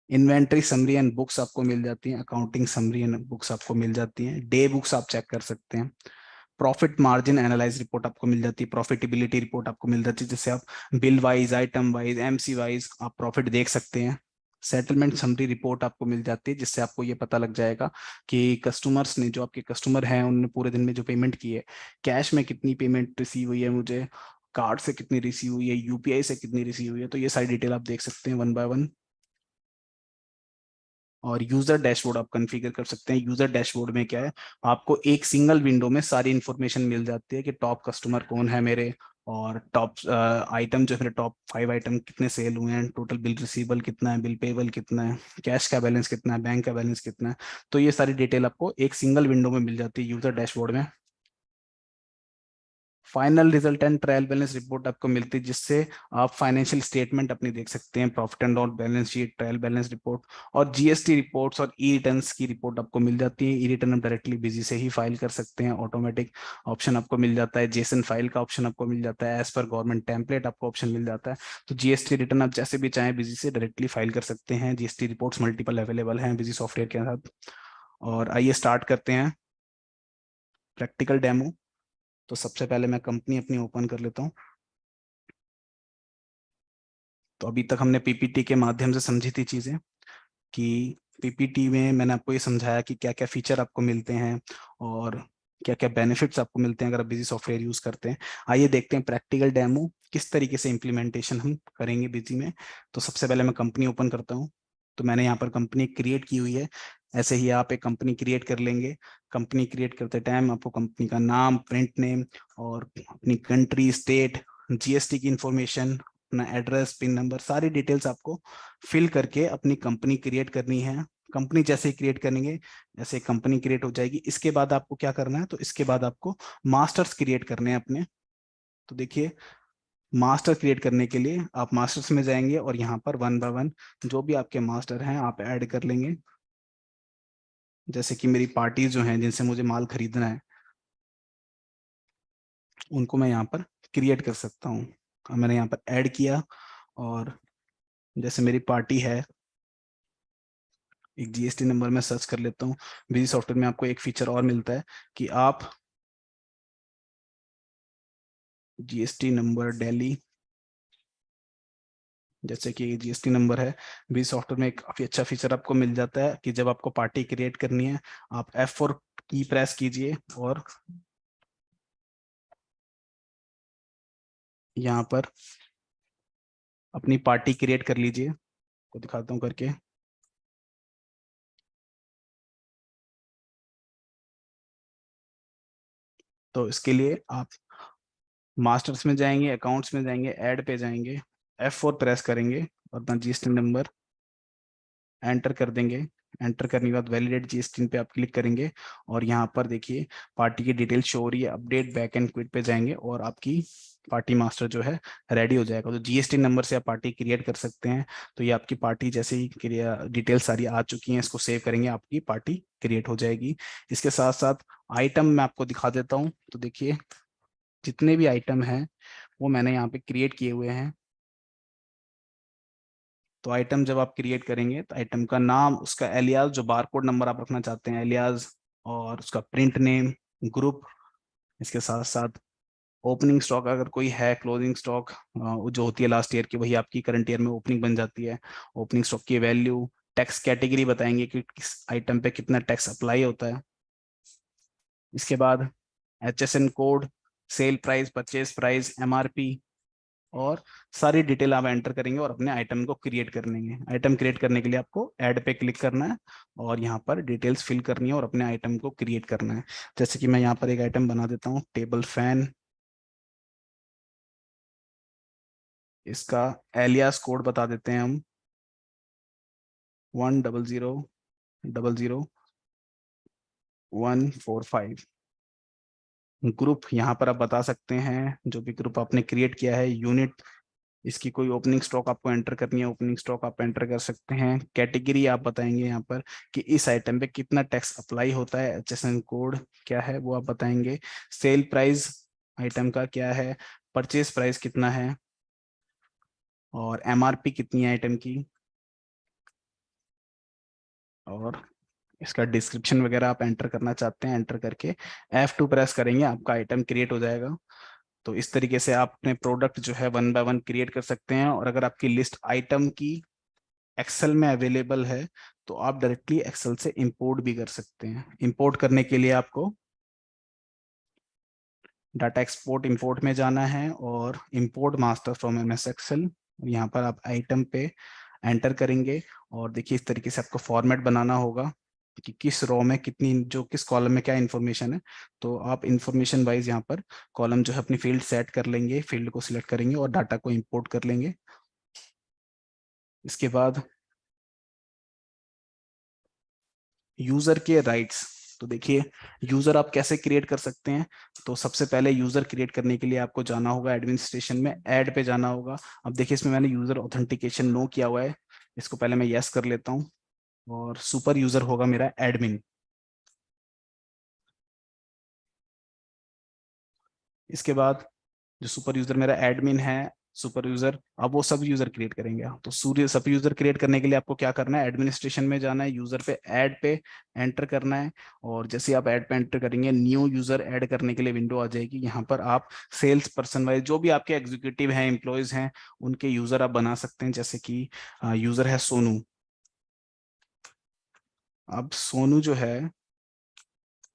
इन्वेंट्री समरी एंड बुक्स आपको मिल जाती हैं, अकाउंटिंग समरी एंड बुक्स आपको मिल जाती हैं, डे बुक्स आप चेक कर सकते हैं। प्रॉफिट मार्जिन एनालाइज रिपोर्ट आपको मिल जाती है, प्रॉफिटेबिलिटी रिपोर्ट आपको मिल जाती है, जिससे आप bill wise, item wise, MC wise आप प्रॉफिट देख सकते हैं। सेटलमेंट समरी रिपोर्ट आपको मिल जाती है जिससे आपको ये पता लग जाएगा कि कस्टमर्स ने, जो आपके कस्टमर हैं, उन्होंने पूरे दिन में जो पेमेंट की है, कैश में कितनी पेमेंट रिसीव हुई है मुझे, कार्ड से कितनी रिसीव हुई है, UPI से कितनी रिसीव हुई है। तो ये सारी डिटेल आप देख सकते हैं वन बाय वन। और यूजर डैशबोर्ड आप कॉन्फ़िगर कर सकते हैं। यूजर डैशबोर्ड में क्या है, आपको एक सिंगल विंडो में सारी इंफॉर्मेशन मिल जाती है कि टॉप कस्टमर कौन है मेरे, और टॉप आइटम जो मेरे टॉप 5 आइटम कितने सेल हुए हैं, टोटल बिल रिसीवेबल कितना है, बिल पेबल कितना है, कैश का बैलेंस कितना है, बैंक का बैलेंस कितना है। तो ये सारी डिटेल आपको एक सिंगल विंडो में मिल जाती है यूजर डैशबोर्ड में। Final result and trial balance report आपको मिलती है, जिससे आप फाइनेंशियल स्टेटमेंट अपनी देख सकते हैं, profit and loss balance sheet, trial balance report और जीएसटी रिपोर्ट्स और ई रिटर्न्स की रिपोर्ट आपको मिल जाती है। ई रिटर्न आप डायरेक्टली बिजी से ही फाइल कर सकते हैं, ऑटोमेटिक ऑप्शन आपको मिल जाता है, जेसन फाइल का ऑप्शन आपको मिल जाता है, एज पर गवर्नमेंट टेम्पलेट आपको ऑप्शन मिल जाता है। तो जीएसटी रिटर्न आप जैसे भी चाहें बिजी से डायरेक्टली फाइल कर सकते हैं। जीएसटी रिपोर्ट्स मल्टीपल अवेलेबल हैं बिजी सॉफ्टवेयर के साथ। और आइए स्टार्ट करते हैं प्रैक्टिकल डेमो। तो सबसे पहले मैं कंपनी अपनी ओपन कर लेता हूँ। तो अभी तक हमने पीपीटी के माध्यम से समझी थी चीजें, कि पीपीटी में मैंने आपको ये समझाया कि क्या क्या फीचर आपको मिलते हैं और क्या क्या बेनिफिट्स आपको मिलते हैं अगर आप बिजी सॉफ्टवेयर यूज करते हैं। आइए देखते हैं प्रैक्टिकल डेमो किस तरीके से इम्प्लीमेंटेशन हम करेंगे बिजी में। तो सबसे पहले मैं कंपनी ओपन करता हूँ। तो मैंने यहाँ पर कंपनी क्रिएट की हुई है। ऐसे ही आप एक कंपनी क्रिएट कर लेंगे। कंपनी क्रिएट करते टाइम आपको कंपनी का नाम, प्रिंट नेम और अपनी कंट्री, स्टेट, जीएसटी की इंफॉर्मेशन, अपना एड्रेस, पिन नंबर, सारी डिटेल्स आपको फिल करके अपनी कंपनी क्रिएट करनी है। कंपनी जैसे ही क्रिएट करेंगे ऐसे कंपनी क्रिएट हो जाएगी। इसके बाद आपको क्या करना है, तो इसके बाद आपको मास्टर्स क्रिएट करने हैं अपने। तो देखिए, मास्टर क्रिएट करने के लिए आप मास्टर्स में जाएंगे और यहाँ पर वन बाय वन जो भी आपके मास्टर हैं आप ऐड कर लेंगे। जैसे कि मेरी पार्टीज जो हैं जिनसे मुझे माल खरीदना है, उनको मैं यहाँ पर क्रिएट कर सकता हूँ। अब मैंने यहाँ पर ऐड किया और जैसे मेरी पार्टी है, एक जीएसटी नंबर में सर्च कर लेता हूँ। बिजी सॉफ्टवेयर में आपको एक फीचर और मिलता है कि आप जीएसटी नंबर दिल्ली, जैसे कि जीएसटी नंबर है, बिजी सॉफ्टवेयर में एक काफी अच्छा फीचर आपको मिल जाता है कि जब आपको पार्टी क्रिएट करनी है आप F4 की प्रेस कीजिए और यहाँ पर अपनी पार्टी क्रिएट कर लीजिए। को दिखाता हूँ करके। तो इसके लिए आप मास्टर्स में जाएंगे, अकाउंट्स में जाएंगे, ऐड पे जाएंगे, F4 प्रेस करेंगे और अपना जीएसटी नंबर एंटर कर देंगे। एंटर करने के बाद वैलिडेट जीएसटी पे आप क्लिक करेंगे और यहाँ पर देखिए पार्टी की डिटेल शो हो रही है। अपडेट बैक एंड क्विट पे जाएंगे और आपकी पार्टी मास्टर जो है रेडी हो जाएगा। तो जीएसटी नंबर से आप पार्टी क्रिएट कर सकते हैं। तो ये आपकी पार्टी जैसे ही डिटेल सारी आ चुकी हैं, इसको सेव करेंगे, आपकी पार्टी क्रिएट हो जाएगी। इसके साथ साथ आइटम मैं आपको दिखा देता हूँ। तो देखिए, जितने भी आइटम हैं वो मैंने यहाँ पे क्रिएट किए हुए हैं। तो आइटम जब आप क्रिएट करेंगे तो आइटम का नाम, उसका एलियास, जो बारकोड नंबर आप रखना चाहते हैं एलियास, और उसका प्रिंट नेम, ग्रुप, इसके साथ साथ ओपनिंग स्टॉक अगर कोई है, क्लोजिंग स्टॉक जो होती है लास्ट ईयर की, वही आपकी करंट ईयर में ओपनिंग बन जाती है। ओपनिंग स्टॉक की वैल्यू, टैक्स कैटेगरी बताएंगे कि किस आइटम पे कितना टैक्स अप्लाई होता है। इसके बाद HSN code, sale price, purchase price, MRP और सारी डिटेल आप एंटर करेंगे और अपने आइटम को क्रिएट कर लेंगे। आइटम क्रिएट करने के लिए आपको ऐड पे क्लिक करना है और यहाँ पर डिटेल्स फिल करनी है और अपने आइटम को क्रिएट करना है। जैसे कि मैं यहाँ पर एक आइटम बना देता हूँ, टेबल फैन। इसका एलियास कोड बता देते हैं हम, 1000000145। ग्रुप यहाँ पर आप बता सकते हैं जो भी ग्रुप आपने क्रिएट किया है। यूनिट, इसकी कोई ओपनिंग स्टॉक आपको एंटर करनी है, ओपनिंग स्टॉक आप एंटर कर सकते हैं। कैटेगरी आप बताएंगे यहाँ पर कि इस आइटम पे कितना टैक्स अप्लाई होता है। HSN कोड क्या है वो आप बताएंगे। सेल प्राइस आइटम का क्या है, परचेज प्राइस कितना है और MRP कितनी है आइटम की, और इसका डिस्क्रिप्शन वगैरह आप एंटर करना चाहते हैं। एंटर करके F2 प्रेस करेंगे, आपका आइटम क्रिएट हो जाएगा। तो इस तरीके से आप अपने प्रोडक्ट जो है वन बाय वन क्रिएट कर सकते हैं। और अगर आपकी लिस्ट आइटम की एक्सेल में अवेलेबल है तो आप डायरेक्टली एक्सेल से इंपोर्ट भी कर सकते हैं। इंपोर्ट करने के लिए आपको डाटा एक्सपोर्ट इंपोर्ट में जाना है और import master from MS Excel, यहाँ पर आप आइटम पे एंटर करेंगे और देखिए इस तरीके से आपको फॉर्मेट बनाना होगा कि किस रो में कितनी, जो किस कॉलम में क्या इन्फॉर्मेशन है। तो आप इन्फॉर्मेशन वाइज यहाँ पर कॉलम जो है अपनी फील्ड सेट कर लेंगे, फील्ड को सिलेक्ट करेंगे और डाटा को इंपोर्ट कर लेंगे। इसके बाद यूजर के राइट्स, तो देखिए यूजर आप कैसे क्रिएट कर सकते हैं। तो सबसे पहले यूजर क्रिएट करने के लिए आपको जाना होगा एडमिनिस्ट्रेशन में, ऐड पे जाना होगा। अब देखिए इसमें मैंने यूजर ऑथेंटिकेशन नो किया हुआ है, इसको पहले मैं यस कर लेता हूँ। और सुपर यूजर होगा मेरा एडमिन। इसके बाद जो सुपर यूजर मेरा एडमिन है, सुपर यूजर, अब वो सब यूजर क्रिएट करेंगे। तो सूर्य सब यूजर क्रिएट करने के लिए आपको क्या करना है, एडमिनिस्ट्रेशन में जाना है, यूजर पे ऐड पे एंटर करना है। और जैसे आप ऐड पे एंटर करेंगे न्यू यूजर ऐड करने के लिए विंडो आ जाएगी। यहाँ पर आप सेल्स पर्सन वाइज जो भी आपके एग्जीक्यूटिव हैं, एम्प्लॉयज हैं, उनके यूजर आप बना सकते हैं। जैसे कि यूजर है सोनू। अब सोनू जो है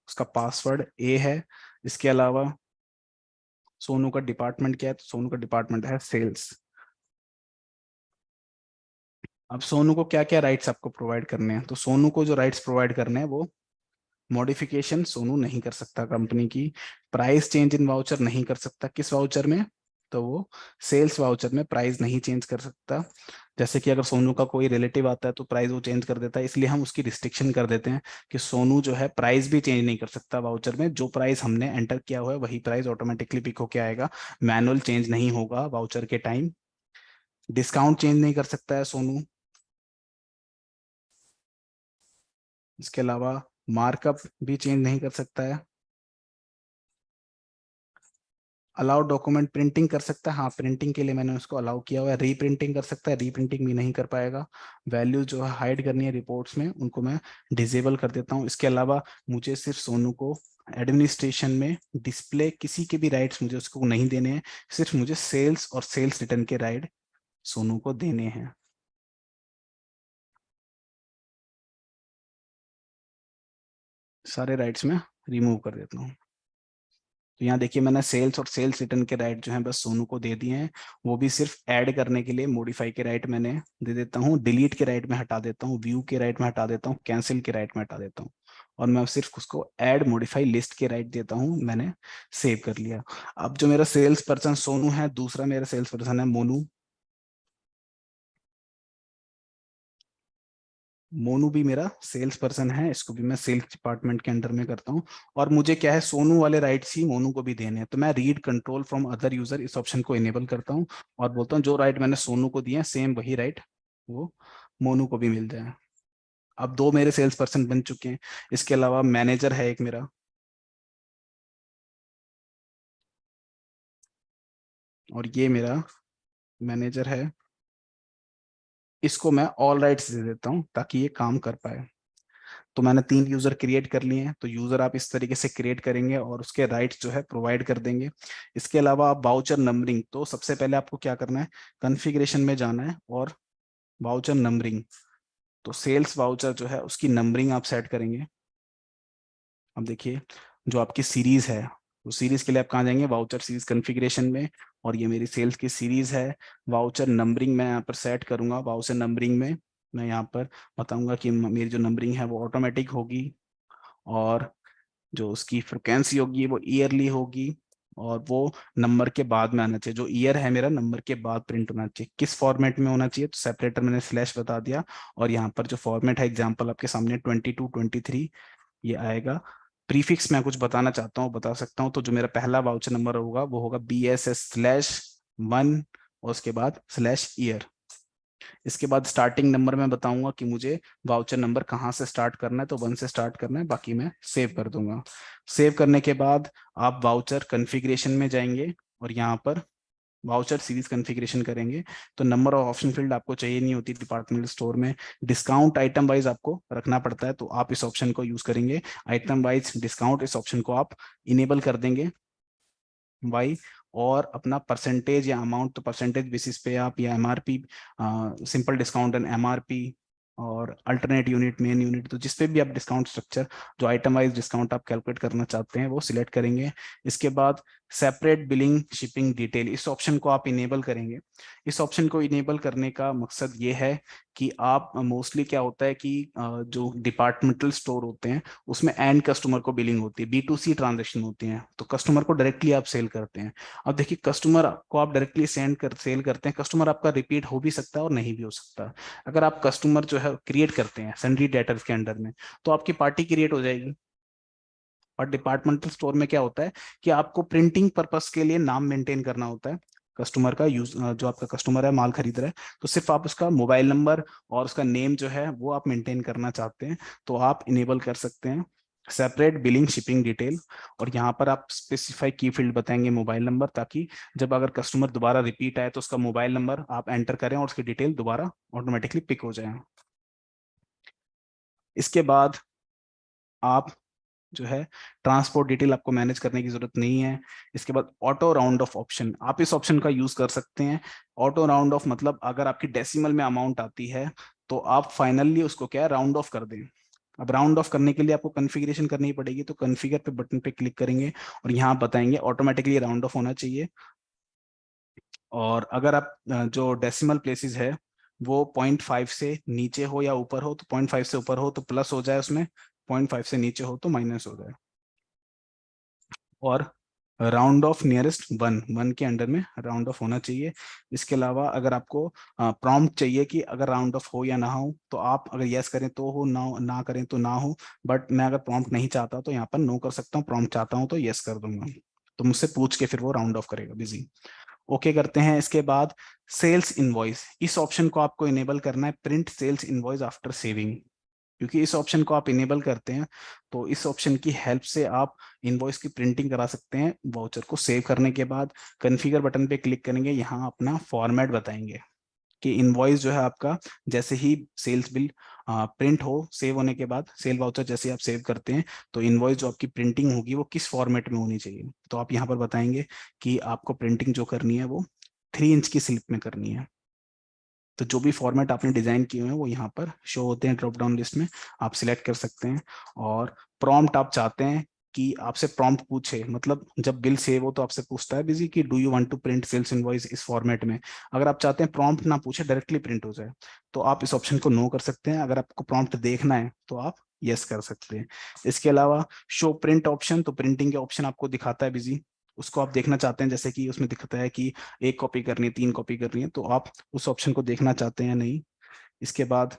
उसका पासवर्ड ए है। इसके अलावा सोनू का डिपार्टमेंट क्या है, तो सोनू का डिपार्टमेंट है सेल्स। अब सोनू को क्या क्या राइट्स आपको प्रोवाइड करने हैं, तो सोनू को जो राइट्स प्रोवाइड करने हैं वो मॉडिफिकेशन सोनू नहीं कर सकता कंपनी की, प्राइस चेंज इन वाउचर नहीं कर सकता। किस वाउचर में, तो वो सेल्स वाउचर में प्राइस नहीं चेंज कर सकता। जैसे कि अगर सोनू का कोई रिलेटिव आता है तो प्राइस वो चेंज कर देता है, इसलिए हम उसकी रिस्ट्रिक्शन कर देते हैं कि सोनू जो है प्राइस भी चेंज नहीं कर सकता वाउचर में। जो प्राइस हमने एंटर किया हुआ है वही प्राइस ऑटोमेटिकली पिक होके आएगा, मैनुअल चेंज नहीं होगा वाउचर के टाइम। डिस्काउंट चेंज नहीं कर सकता है सोनू। इसके अलावा मार्कअप भी चेंज नहीं कर सकता है। अलाउ डॉक्यूमेंट प्रिंटिंग कर सकता है, हाँ प्रिंटिंग के लिए मैंने उसको अलाउ किया हुआ है। रीप्रिंटिंग कर सकता है, रीप्रिंटिंग भी नहीं कर पाएगा। वैल्यू जो है हाइड करनी है रिपोर्ट्स में, उनको मैं डिसेबल कर देता हूँ। इसके अलावा मुझे सिर्फ सोनू को एडमिनिस्ट्रेशन में डिस्प्ले किसी के भी राइट्स मुझे उसको नहीं देने हैं, सिर्फ मुझे सेल्स और सेल्स रिटर्न के राइट सोनू को देने हैं। सारे राइट्स में रिमूव कर देता हूँ। तो यहाँ देखिए मैंने सेल्स और सेल्स रिटर्न के राइट जो हैं बस सोनू को दे दिए हैं। वो भी सिर्फ ऐड करने के लिए मॉडिफाई के राइट मैंने दे देता हूँ, डिलीट के राइट में हटा देता हूँ, व्यू के राइट में हटा देता हूँ, कैंसिल के राइट में हटा देता हूँ। और मैं सिर्फ उसको ऐड मॉडिफाई लिस्ट के राइट देता हूँ। मैंने सेव कर लिया। अब जो मेरा सेल्स पर्सन सोनू है, दूसरा मेरा सेल्स पर्सन है मोनू। मोनू भी मेरा सेल्स पर्सन है, इसको भी मैं सेल्स डिपार्टमेंट के अंडर में करता हूँ। और मुझे क्या है, सोनू वाले राइट्स ही मोनू को भी देने हैं। तो मैं read control from other user इस ऑप्शन को इनेबल करता हूँ और बोलता हूँ जो राइट मैंने सोनू को दिए हैं सेम वही राइट वो मोनू को भी मिल जाए। अब दो मेरे सेल्स पर्सन बन चुके हैं। इसके अलावा मैनेजर है एक मेरा, और ये मेरा मैनेजर है। इसको मैं ऑल राइट्स दे देता हूँ ताकि ये काम कर पाए। तो मैंने 3 यूजर क्रिएट कर लिए हैं। तो यूजर आप इस तरीके से क्रिएट करेंगे और उसके राइट्स जो है प्रोवाइड कर देंगे। इसके अलावा आप वाउचर नंबरिंग, तो सबसे पहले आपको क्या करना है, कॉन्फ़िगरेशन में जाना है और वाउचर नंबरिंग, तो सेल्स वाउचर जो है उसकी नंबरिंग आप सेट करेंगे। अब देखिए जो आपकी सीरीज है, तो सीरीज के लिए आप कहाँ जाएंगे, वाउचर सीरीज कॉन्फ़िगरेशन में। और ये मेरी सेल्स की सीरीज है। वाउचर नंबरिंग मैं यहाँ पर सेट करूंगा। वाउचर नंबरिंग में मैं यहाँ पर बताऊंगा कि मेरी जो नंबरिंग है वो ऑटोमेटिक होगी, और जो उसकी फ्रिक्वेंसी होगी वो ईयरली होगी, और वो नंबर के बाद में आना चाहिए। जो ईयर है मेरा नंबर के बाद प्रिंट होना चाहिए। किस फॉर्मेट में होना चाहिए, तो सेपरेटर मैंने स्लैश बता दिया। और यहाँ पर जो फॉर्मेट है एग्जांपल आपके सामने 22 23 ये आएगा। प्रीफिक्स मैं कुछ बताना चाहता हूँ बता सकता हूँ। तो जो मेरा पहला वाउचर नंबर होगा वो होगा BSS/1 और उसके बाद /ईयर। इसके बाद स्टार्टिंग नंबर में बताऊंगा कि मुझे वाउचर नंबर कहाँ से स्टार्ट करना है, तो 1 से स्टार्ट करना है, बाकी मैं सेव कर दूंगा। सेव करने के बाद आप वाउचर कॉन्फ़िगरेशन में जाएंगे और यहाँ पर वाउचर सीरीज कॉन्फ़िगरेशन करेंगे। तो नंबर ऑफ ऑप्शन फील्ड आपको चाहिए नहीं होती डिपार्टमेंटल स्टोर में। डिस्काउंट आइटम वाइज आपको रखना पड़ता है, तो आप इस ऑप्शन को यूज करेंगे। आइटम वाइज डिस्काउंट इस ऑप्शन को आप इनेबल कर देंगे वाई। और अपना परसेंटेज या अमाउंट, तो परसेंटेज बेसिस पे आप, या MRP, simple discount and MRP, और अल्टरनेट यूनिट, मेन यूनिट, तो जिस पे भी आप डिस्काउंट स्ट्रक्चर, जो आइटम वाइज डिस्काउंट आप कैलकुलेट करना चाहते हैं वो सिलेक्ट करेंगे। इसके बाद सेपरेट बिलिंग शिपिंग डिटेल इस ऑप्शन को आप इनेबल करेंगे। इस ऑप्शन को इनेबल करने का मकसद ये है कि आप मोस्टली क्या होता है कि जो डिपार्टमेंटल स्टोर होते हैं उसमें एंड कस्टमर को बिलिंग होती है, B2C ट्रांजेक्शन होती हैं, तो कस्टमर को डायरेक्टली आप सेल करते हैं। अब देखिए कस्टमर को आप डायरेक्टली सेल करते हैं, कस्टमर आपका रिपीट हो भी सकता है और नहीं भी हो सकता। अगर आप कस्टमर जो है क्रिएट करते हैं सन्ड्री डेटर्स के अंडर में, तो आपकी पार्टी क्रिएट हो जाएगी। और डिपार्टमेंटल स्टोर में क्या होता है कि आपको प्रिंटिंग पर्पस के लिए नाम मेंटेन करना होता है कस्टमर का, यूज जो आपका कस्टमर है माल खरीद रहा है, तो सिर्फ आप उसका मोबाइल नंबर और उसका नेम जो है वो आप मेंटेन करना चाहते हैं तो आप इनेबल कर सकते हैं सेपरेट बिलिंग शिपिंग डिटेल। और यहाँ पर आप स्पेसिफाई की फील्ड बताएंगे मोबाइल नंबर, ताकि जब अगर कस्टमर दोबारा रिपीट आए तो उसका मोबाइल नंबर आप एंटर करें और उसकी डिटेल दोबारा ऑटोमेटिकली पिक हो जाए। इसके बाद आप जो है ट्रांसपोर्ट डिटेल आपको मैनेज करने की जरूरत नहीं है। इसके बाद ऑटो राउंड ऑफ ऑप्शन, आप इस ऑप्शन का यूज कर सकते हैं। ऑटो राउंड ऑफ मतलब अगर आपकी डेसिमल में अमाउंट आती है तो आप फाइनली उसको क्या है राउंड ऑफ कर दें। अब राउंड ऑफ करने के लिए आपको कॉन्फ़िगरेशन करनी पड़ेगी, तो कॉन्फ़िगर पे बटन पे क्लिक करेंगे और यहाँ बताएंगे ऑटोमेटिकली राउंड ऑफ होना चाहिए। और अगर आप जो डेसिमल प्लेसेस है वो 0.5 से नीचे हो या ऊपर हो, तो 0.5 से ऊपर हो तो प्लस हो जाए उसमें, 0.5 से नीचे हो तो माइनस हो जाए। और round of nearest one, one के अंडर में राउंड ऑफ होना चाहिए। इसके अलावा अगर आपको प्रॉम्प्ट चाहिए कि अगर राउंड ऑफ हो या ना हो, तो आप अगर यस करें तो हो, ना ना करें तो ना हो। बट मैं अगर प्रॉम्प्ट नहीं चाहता तो यहाँ पर नो कर सकता हूँ, प्रॉम्प्ट चाहता हूँ तो यस कर दूंगा। तो मुझसे पूछ के फिर वो राउंड ऑफ करेगा बिजी। ओके करते हैं। इसके बाद सेल्स इनवॉइस, इस ऑप्शन को आपको इनेबल करना है, print sales invoice after saving. क्योंकि इस ऑप्शन को आप इनेबल करते हैं तो इस ऑप्शन की हेल्प से आप इनवॉइस की प्रिंटिंग करा सकते हैं। वाउचर को सेव करने के बाद कॉन्फ़िगर बटन पे क्लिक करेंगे, यहाँ अपना फॉर्मेट बताएंगे कि इनवॉइस जो है आपका जैसे ही सेल्स बिल प्रिंट हो, सेव होने के बाद सेल वाउचर जैसे आप सेव करते हैं तो इनवॉइस जो आपकी प्रिंटिंग होगी वो किस फॉर्मेट में होनी चाहिए। तो आप यहाँ पर बताएंगे कि आपको प्रिंटिंग जो करनी है वो 3 इंच की स्लिप में करनी है। तो जो भी फॉर्मेट आपने डिजाइन किए हुए हैं वो यहाँ पर शो होते हैं ड्रॉप डाउन लिस्ट में, आप सिलेक्ट कर सकते हैं। और प्रॉम्प्ट आप चाहते हैं कि आपसे प्रॉम्प्ट पूछे, मतलब जब बिल सेव हो तो आपसे पूछता है बिजी कि do you want to print sales invoice इस फॉर्मेट में। अगर आप चाहते हैं प्रॉम्प्ट ना पूछे डायरेक्टली प्रिंट हो जाए तो आप इस ऑप्शन को नो कर सकते हैं। अगर आपको प्रॉम्प्ट देखना है तो आप यस कर सकते हैं। इसके अलावा शो प्रिंट ऑप्शन, तो प्रिंटिंग के ऑप्शन आपको दिखाता है बिजी, उसको आप देखना चाहते हैं, जैसे कि उसमें दिखता है कि 1 कॉपी करनी है, 3 कॉपी करनी है, तो आप उस ऑप्शन को देखना चाहते हैं नहीं। इसके बाद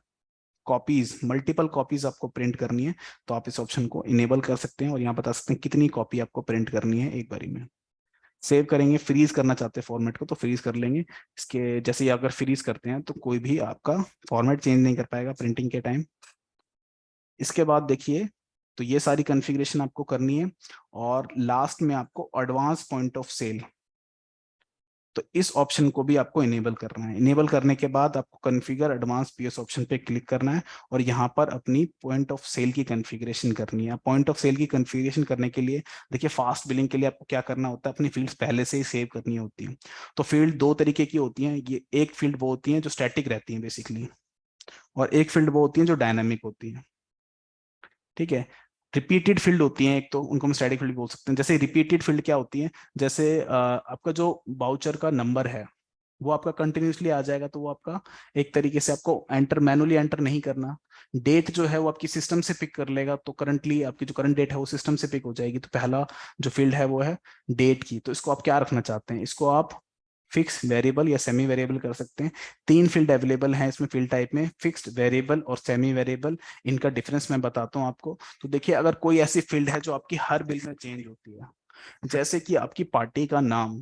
कॉपीज, मल्टीपल कॉपीज आपको प्रिंट करनी है तो आप इस ऑप्शन को इनेबल कर सकते हैं और यहाँ बता सकते हैं कितनी कॉपी आपको प्रिंट करनी है एक बारी में। सेव करेंगे, फ्रीज करना चाहते हैं फॉर्मेट को तो फ्रीज कर लेंगे। इसके जैसे ही अगर फ्रीज करते हैं तो कोई भी आपका फॉर्मेट चेंज नहीं कर पाएगा प्रिंटिंग के टाइम। इसके बाद देखिए, तो ये सारी कॉन्फ़िगरेशन आपको करनी है। और लास्ट में आपको एडवांस पॉइंट ऑफ सेल, तो इस ऑप्शन को भी आपको इनेबल करना है। इनेबल करने के बाद आपको कॉन्फ़िगर एडवांस पीएस ऑप्शन पे क्लिक करना है और यहाँ पर अपनी पॉइंट ऑफ सेल की कॉन्फ़िगरेशन करनी है। पॉइंट ऑफ सेल की कॉन्फ़िगरेशन करने के लिए देखिए, फास्ट बिलिंग के लिए आपको क्या करना होता है, अपनी फील्ड्स पहले से ही सेव करनी होती है। तो फील्ड 2 तरीके की होती हैं, ये एक फील्ड वो होती है जो स्टैटिक रहती है बेसिकली, और एक फील्ड वो होती है जो डायनामिक होती है। ठीक है, रिपीटेड फील्ड होती हैं एक, तो उनको हम स्टैटिक फील्ड बोल सकते हैं। जैसे रिपीटेड फील्ड क्या होती है, जैसे आपका जो बाउचर का नंबर है वो आपका कंटिन्यूसली आ जाएगा, तो वो आपका एक तरीके से आपको एंटर मैनुअली एंटर नहीं करना। डेट जो है वो आपकी सिस्टम से पिक कर लेगा, तो करंटली आपकी जो करंट डेट है वो सिस्टम से पिक हो जाएगी। तो पहला जो फील्ड है वो है डेट की, तो इसको आप क्या रखना चाहते हैं, इसको आप फिक्स वेरिएबल या सेमी वेरिएबल कर सकते हैं। 3 फील्ड अवेलेबल हैं इसमें फील्ड टाइप में, फिक्स्ड, वेरिएबल और सेमी वेरिएबल। इनका डिफरेंस मैं बताता हूँ आपको। तो देखिए, अगर कोई ऐसी फील्ड है जो आपकी हर बिल में चेंज होती है, जैसे कि आपकी पार्टी का नाम,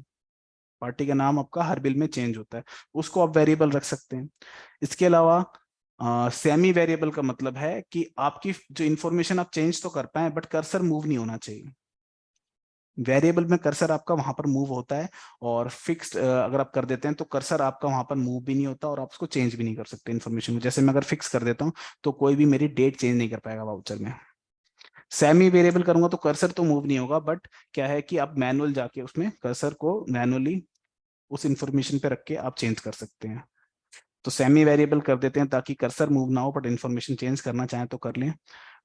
पार्टी का नाम आपका हर बिल में चेंज होता है, उसको आप वेरिएबल रख सकते हैं। इसके अलावा सेमी वेरिएबल का मतलब है कि आपकी जो इन्फॉर्मेशन आप चेंज तो कर पाए बट कर्सर मूव नहीं होना चाहिए। वेरिएबल में कर्सर आपका वहां पर मूव होता है, और फिक्स्ड अगर आप कर देते हैं तो कर्सर आपका वहां पर मूव भी नहीं होता और आप उसको चेंज भी नहीं कर सकते इन्फॉर्मेशन में। जैसे मैं अगर फिक्स कर देता हूँ तो कोई भी मेरी डेट चेंज नहीं कर पाएगा वाउचर में। सेमी वेरिएबल करूंगा तो कर्सर तो मूव नहीं होगा, बट क्या है कि आप मैनुअल जाके उसमें कर्सर को मैनुअली उस इंफॉर्मेशन पे रख के आप चेंज कर सकते हैं। तो सेमी वेरिएबल कर देते हैं ताकि कर्सर मूव ना हो, बट इन्फॉर्मेशन चेंज करना चाहें तो कर लें।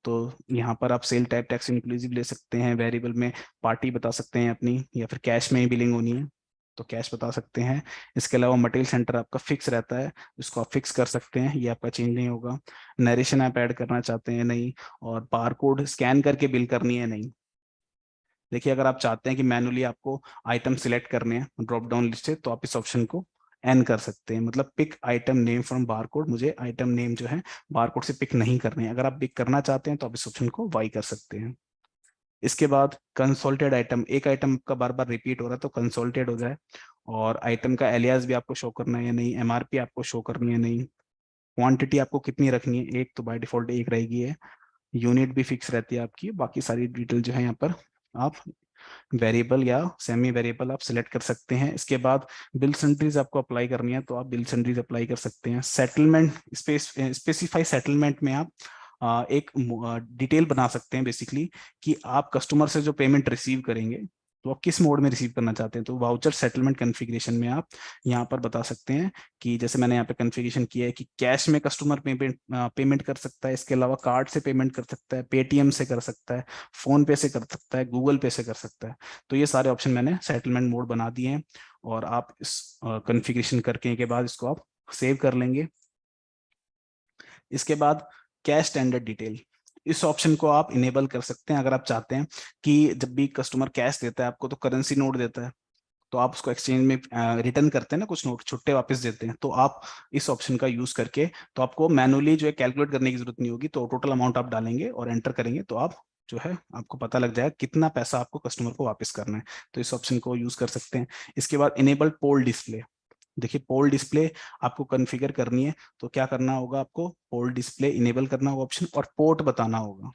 तो यहाँ पर आप सेल टाइप टैक्स इंक्लूसिव ले सकते हैं, वेरिएबल में पार्टी बता सकते हैं अपनी, या फिर कैश में ही बिलिंग होनी है तो कैश बता सकते हैं। इसके अलावा मटेरियल सेंटर आपका फिक्स रहता है, इसको आप फिक्स कर सकते हैं, ये आपका चेंज नहीं होगा। नरेशन आप ऐड करना चाहते हैं नहीं, और बार कोड स्कैन करके बिल करनी है नहीं। देखिए, अगर आप चाहते हैं कि मैनुअली आपको आइटम सिलेक्ट करने हैं ड्रॉप डाउन लिस्ट से, तो आप इस ऑप्शन को एन कर सकते हैं, मतलब pick item name from barcode. मुझे आइटम नेम जो है बारकोड से पिक नहीं करने हैं। अगर आप पिक करना चाहते हैं तो आप इस ऑप्शन को वाई कर सकते हैं। इसके बाद कंसोल्टेड आइटम, एक आइटम का बार बार रिपीट हो रहा है तो कंसोल्टेड हो जाए, और आइटम का एलियास भी आपको शो करना है या नहीं, एमआरपी आपको शो करनी है नहीं, क्वांटिटी आपको कितनी रखनी है, एक तो बाय डिफॉल्ट एक रहेगी है, यूनिट भी फिक्स रहती है आपकी, बाकी सारी डिटेल जो है यहाँ पर आप वेरिएबल या सेमी वेरिएबल आप सिलेक्ट कर सकते हैं। इसके बाद बिल सेंट्रीज आपको अप्लाई करनी है तो आप बिल सेंट्रीज अप्लाई कर सकते हैं। सेटलमेंट स्पेसिफाई सेटलमेंट में आप एक डिटेल बना सकते हैं बेसिकली, कि आप कस्टमर से जो पेमेंट रिसीव करेंगे तो आप किस मोड में रिसीव करना चाहते हैं। तो वाउचर सेटलमेंट कॉन्फ़िगरेशन में आप यहाँ पर बता सकते हैं कि जैसे मैंने यहाँ पे कॉन्फ़िगरेशन किया है कि कैश में कस्टमर पेमेंट कर सकता है, इसके अलावा कार्ड से पेमेंट कर सकता है, पेटीएम से कर सकता है, फोन पे से कर सकता है, गूगल पे से कर सकता है। तो ये सारे ऑप्शन मैंने सेटलमेंट मोड बना दिए हैं, और आप इस कॉन्फ़िगरेशन करके के बाद इसको आप सेव कर लेंगे। इसके बाद कैश स्टैंडर्ड डिटेल, इस ऑप्शन को आप इनेबल कर सकते हैं अगर आप चाहते हैं कि जब भी कस्टमर कैश देता है आपको तो करेंसी नोट देता है, तो आप उसको एक्सचेंज में रिटर्न करते हैं ना, कुछ नोट छुट्टे वापस देते हैं, तो आप इस ऑप्शन का यूज करके, तो आपको मैनुअली जो है कैलकुलेट करने की जरूरत नहीं होगी, तो टोटल अमाउंट आप डालेंगे और एंटर करेंगे तो आप जो है आपको पता लग जाएगा कितना पैसा आपको कस्टमर को वापस करना है, तो इस ऑप्शन को यूज कर सकते हैं। इसके बाद इनेबल पोल डिस्प्ले, देखिए पोल डिस्प्ले आपको कॉन्फ़िगर करनी है, तो क्या करना होगा, आपको पोल डिस्प्ले इनेबल करना होगा ऑप्शन, और पोर्ट बताना होगा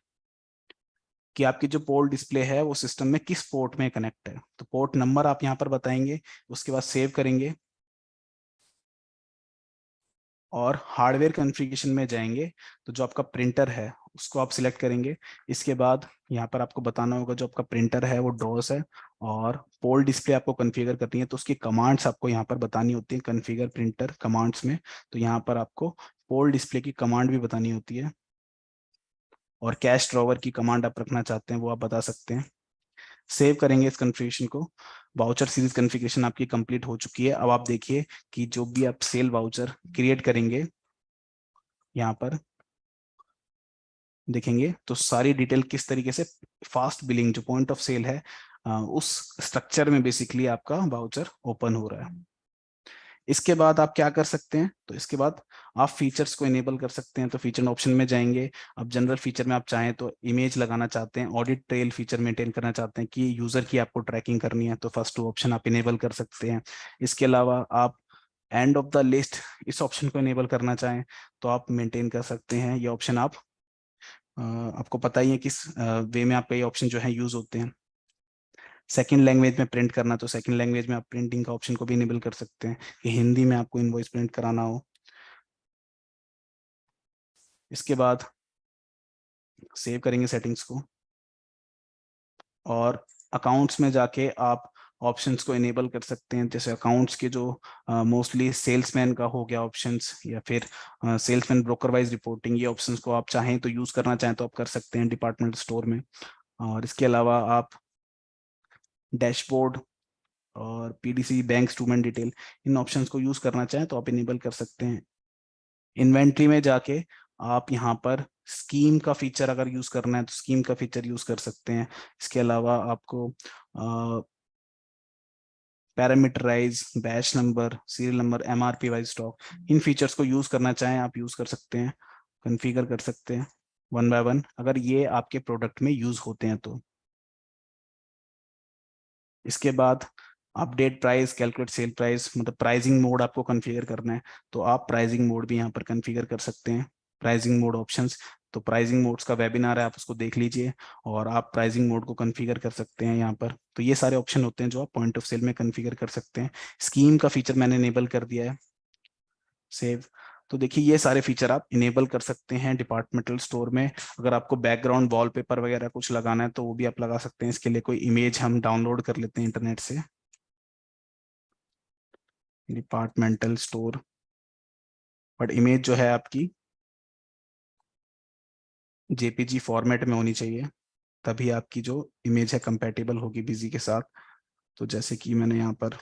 कि आपकी जो पोर्ट डिस्प्ले है वो सिस्टम में किस पोर्ट में कनेक्ट है, तो पोर्ट नंबर आप यहाँ पर बताएंगे, उसके बाद सेव करेंगे और हार्डवेयर कॉन्फ़िगरेशन में जाएंगे, तो जो आपका प्रिंटर है उसको आप सिलेक्ट करेंगे। इसके बाद यहाँ पर आपको बताना होगा जो आपका प्रिंटर है वो डॉस है, और पोल डिस्प्ले आपको कॉन्फ़िगर करनी है, तो उसकी कमांड्स आपको यहाँ पर बतानी होती है कॉन्फ़िगर प्रिंटर कमांड्स में, तो यहाँ पर आपको पोल डिस्प्ले की कमांड भी बतानी होती है, और कैश ड्रॉवर की कमांड आप रखना चाहते हैं वो आप बता सकते हैं। सेव करेंगे इस कॉन्फ़िगरेशन को। वाउचर सीरीज कॉन्फ़िगरेशन आपकी कंप्लीट हो चुकी है। अब आप देखिए कि जो भी आप सेल वाउचर क्रिएट करेंगे यहाँ पर देखेंगे तो सारी डिटेल किस तरीके से फास्ट बिलिंग जो पॉइंट ऑफ सेल है उस स्ट्रक्चर में बेसिकली आपका वाउचर ओपन हो रहा है। इसके बाद आप क्या कर सकते हैं, तो इसके बाद आप फीचर्स को इनेबल कर सकते हैं, तो फीचर ऑप्शन में जाएंगे। अब जनरल फीचर में आप चाहें तो इमेज लगाना चाहते हैं, ऑडिट ट्रेल फीचर मेंटेन करना चाहते हैं कि यूजर की आपको ट्रैकिंग करनी है, तो फर्स्ट टू ऑप्शन आप इनेबल कर सकते हैं। इसके अलावा आप एंड ऑफ द लिस्ट इस ऑप्शन को इनेबल करना चाहें तो आप मेंटेन कर सकते हैं। ये ऑप्शन आप आपको पता ही है किस वे में आपका ये ऑप्शन जो है यूज होते हैं। सेकंड लैंग्वेज में प्रिंट करना, तो सेकंड लैंग्वेज में आप प्रिंटिंग का ऑप्शन को भी इनेबल कर सकते हैं कि हिंदी में आपको इनवॉइस प्रिंट कराना हो। इसके बाद सेव करेंगे सेटिंग्स को, और अकाउंट्स में जाके आप ऑप्शंस को इनेबल कर सकते हैं, जैसे अकाउंट्स के जो मोस्टली सेल्समैन का हो गया ऑप्शंस, या फिर सेल्समैन ब्रोकर वाइज रिपोर्टिंग, ये ऑप्शंस को आप चाहें तो यूज करना चाहें तो आप कर सकते हैं डिपार्टमेंट स्टोर में। और इसके अलावा आप डैशबोर्ड और PDC bank student detail in options को यूज करना चाहें तो आप इनेबल कर सकते हैं। इन्वेंट्री में जाके आप यहाँ पर स्कीम का फीचर अगर यूज करना है तो स्कीम का फीचर यूज कर सकते हैं। इसके अलावा आपको parameterize, batch number, serial number, MRP wise stock, इन फीचर्स को यूज करना चाहें आप यूज कर सकते हैं, कॉन्फ़िगर कर सकते हैं वन बाय वन अगर ये आपके प्रोडक्ट में यूज होते हैं तो। इसके बाद update price, calculate sale price, मतलब प्राइसिंग मोड आपको कॉन्फ़िगर करना है तो आप प्राइसिंग मोड भी यहाँ पर कॉन्फ़िगर कर सकते हैं। प्राइसिंग मोड ऑप्शंस, तो प्राइसिंग मोड्स का वेबिनार है, आप उसको देख लीजिए और आप प्राइसिंग मोड को कॉन्फ़िगर कर सकते हैं यहाँ पर। तो ये सारे ऑप्शन होते हैं जो आप पॉइंट ऑफ सेल में कॉन्फ़िगर कर सकते हैं। स्कीम का फीचर मैंने इनेबल कर दिया है, सेव। तो देखिए ये सारे फीचर आप इनेबल कर सकते हैं डिपार्टमेंटल स्टोर में। अगर आपको बैकग्राउंड वॉलपेपर वगैरह कुछ लगाना है तो वो भी आप लगा सकते हैं। इसके लिए कोई इमेज हम डाउनलोड कर लेते हैं इंटरनेट से, डिपार्टमेंटल स्टोर, बट इमेज जो है आपकी जेपीजी फॉर्मेट में होनी चाहिए, तभी आपकी जो इमेज है कंपैटिबल होगी बिजी के साथ। तो जैसे कि मैंने यहाँ पर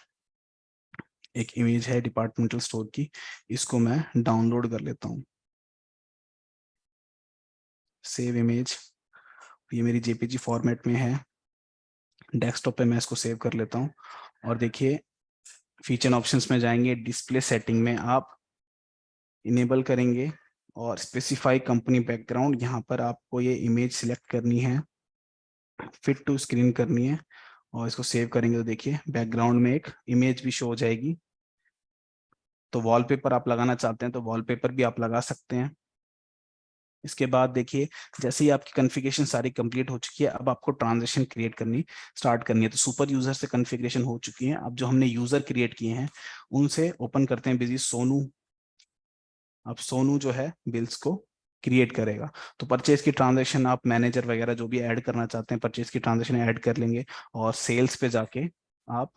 एक इमेज है डिपार्टमेंटल स्टोर की, इसको मैं डाउनलोड कर लेता हूँ, सेव इमेज। ये मेरी जेपीजी फॉर्मेट में है, डेस्कटॉप पे मैं इसको सेव कर लेता हूँ। और देखिए फीचर ऑप्शंस में जाएंगे, डिस्प्ले सेटिंग में आप इनेबल करेंगे और स्पेसिफाई कंपनी बैकग्राउंड, यहाँ पर आपको ये इमेज सिलेक्ट करनी है फिट टू स्क्रीन करनी है और इसको सेव करेंगे तो देखिए बैकग्राउंड में एक इमेज भी शो हो जाएगी। तो वॉलपेपर आप लगाना चाहते हैं तो वॉलपेपर भी आप लगा सकते हैं। इसके बाद देखिए जैसे ही आपकी कॉन्फ़िगरेशन सारी कंप्लीट हो चुकी है, अब आपको ट्रांजेक्शन क्रिएट करनी स्टार्ट करनी है। तो सुपर यूजर से कॉन्फ़िगरेशन हो चुकी है। अब जो हमने यूजर क्रिएट किए हैं उनसे ओपन करते हैं बिजी सोनू। अब सोनू जो है बिल्स को क्रिएट करेगा। तो परचेज की ट्रांजेक्शन आप मैनेजर वगैरह जो भी ऐड करना चाहते हैं परचेज की ट्रांजेक्शन ऐड कर लेंगे और सेल्स पे जाके आप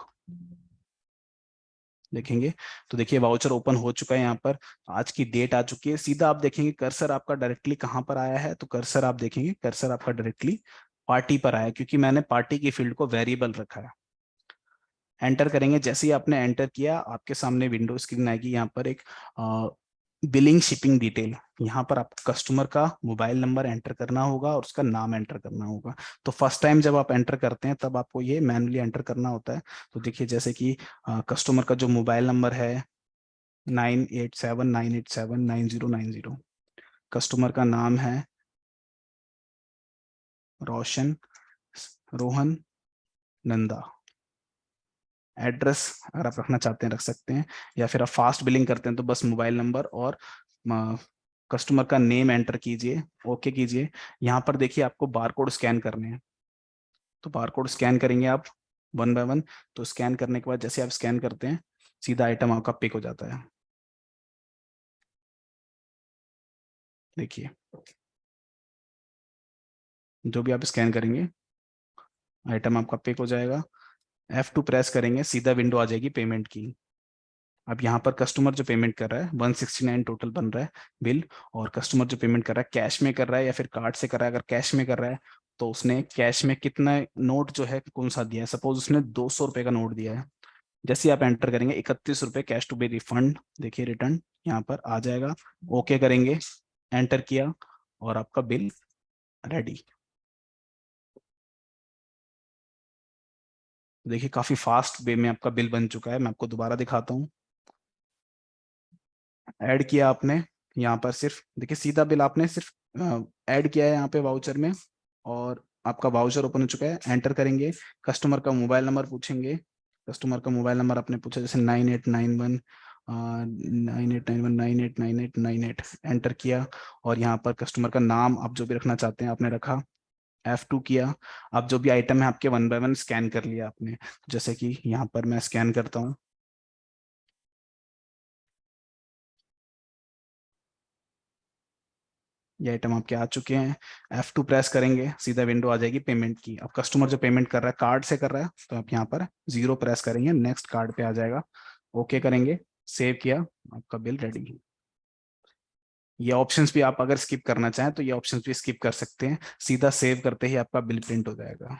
देखेंगे तो देखिए वाउचर ओपन हो चुका है। यहाँ पर आज की डेट आ चुकी है। सीधा आप देखेंगे कर्सर आपका डायरेक्टली कहाँ पर आया है, तो कर्सर आप देखेंगे कर्सर आपका डायरेक्टली पार्टी पर आया है, क्योंकि मैंने पार्टी की फील्ड को वेरिएबल रखा है। एंटर करेंगे, जैसे ही आपने एंटर किया आपके सामने विंडो स्क्रीन आएगी। यहाँ पर एक बिलिंग शिपिंग डिटेल, यहाँ पर आपको कस्टमर का मोबाइल नंबर एंटर करना होगा और उसका नाम एंटर करना होगा। तो फर्स्ट टाइम जब आप एंटर करते हैं तब आपको ये मैनुअली एंटर करना होता है। तो देखिए जैसे कि कस्टमर का जो मोबाइल नंबर है 9879879090। कस्टमर का नाम है रोशन रोहन नंदा। एड्रेस अगर आप रखना चाहते हैं रख सकते हैं, या फिर आप फास्ट बिलिंग करते हैं तो बस मोबाइल नंबर और कस्टमर का नेम एंटर कीजिए, ओके कीजिए। यहाँ पर देखिए आपको बारकोड स्कैन करने हैं, तो बारकोड स्कैन करेंगे आप वन बाय वन। तो स्कैन करने के बाद जैसे आप स्कैन करते हैं सीधा आइटम आपका पिक हो जाता है। देखिए जो भी आप स्कैन करेंगे आइटम आपका पिक हो जाएगा। F2 प्रेस करेंगे सीधा विंडो आ जाएगी पेमेंट की। अब यहाँ पर कस्टमर जो पेमेंट कर रहा है 169 टोटल बन रहा है बिल। और कस्टमर जो पेमेंट कर रहा है कैश में कर रहा है या फिर कार्ड से कर रहा है। अगर कैश में कर रहा है तो उसने कैश में कितना नोट जो है कौन सा दिया है, सपोज उसने 200 रुपए का नोट दिया है। जैसे ही आप एंटर करेंगे 31 रुपए कैश टू बी रिफंड, देखिए रिटर्न यहाँ पर आ जाएगा। ओके करेंगे, एंटर किया और आपका बिल रेडी। देखिए काफी फास्ट वे में आपका बिल बन चुका है। मैं आपको दोबारा दिखाता हूँ। ऐड किया आपने यहाँ पर, सिर्फ देखिए सीधा बिल आपने सिर्फ ऐड किया है यहाँ पे वाउचर में और आपका वाउचर ओपन हो चुका है। एंटर करेंगे, कस्टमर का मोबाइल नंबर पूछेंगे। कस्टमर का मोबाइल नंबर आपने पूछा जैसे 9891 9891989898। एंटर किया और यहाँ पर कस्टमर का नाम आप जो भी रखना चाहते हैं आपने रखा। F2 किया। अब जो भी आइटम है आपके वन बाय वन स्कैन कर लिया आपने। जैसे कि यहाँ पर मैं स्कैन करता हूँ, ये आइटम आपके आ चुके हैं। F2 प्रेस करेंगे सीधा विंडो आ जाएगी पेमेंट की। अब कस्टमर जो पेमेंट कर रहा है कार्ड से कर रहा है तो आप यहाँ पर 0 प्रेस करेंगे, नेक्स्ट कार्ड पे आ जाएगा। ओके करेंगे, सेव किया, आपका बिल रेडी। ये ऑप्शंस भी आप अगर स्किप करना चाहें तो ये ऑप्शंस भी स्किप कर सकते हैं। सीधा सेव करते ही आपका बिल प्रिंट हो जाएगा।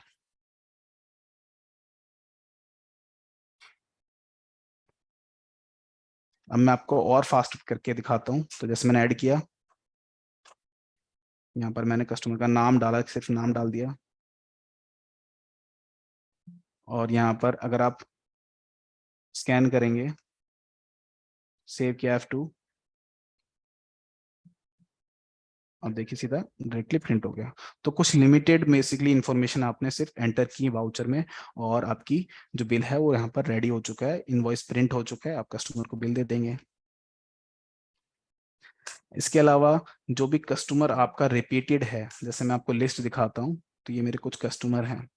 अब मैं आपको और फास्ट करके दिखाता हूँ। तो जैसे मैंने ऐड किया, यहाँ पर मैंने कस्टमर का नाम डाला, सिर्फ नाम डाल दिया। और यहाँ पर अगर आप स्कैन करेंगे, सेव किया F2, अब देखिए सीधा डायरेक्टली प्रिंट हो गया। तो कुछ लिमिटेड बेसिकली इंफॉर्मेशन आपने सिर्फ एंटर की वाउचर में और आपकी जो बिल है वो यहाँ पर रेडी हो चुका है, इनवॉइस प्रिंट हो चुका है, आप कस्टमर को बिल दे देंगे। इसके अलावा जो भी कस्टमर आपका रिपीटेड है, जैसे मैं आपको लिस्ट दिखाता हूँ। तो ये मेरे कुछ कस्टमर हैं।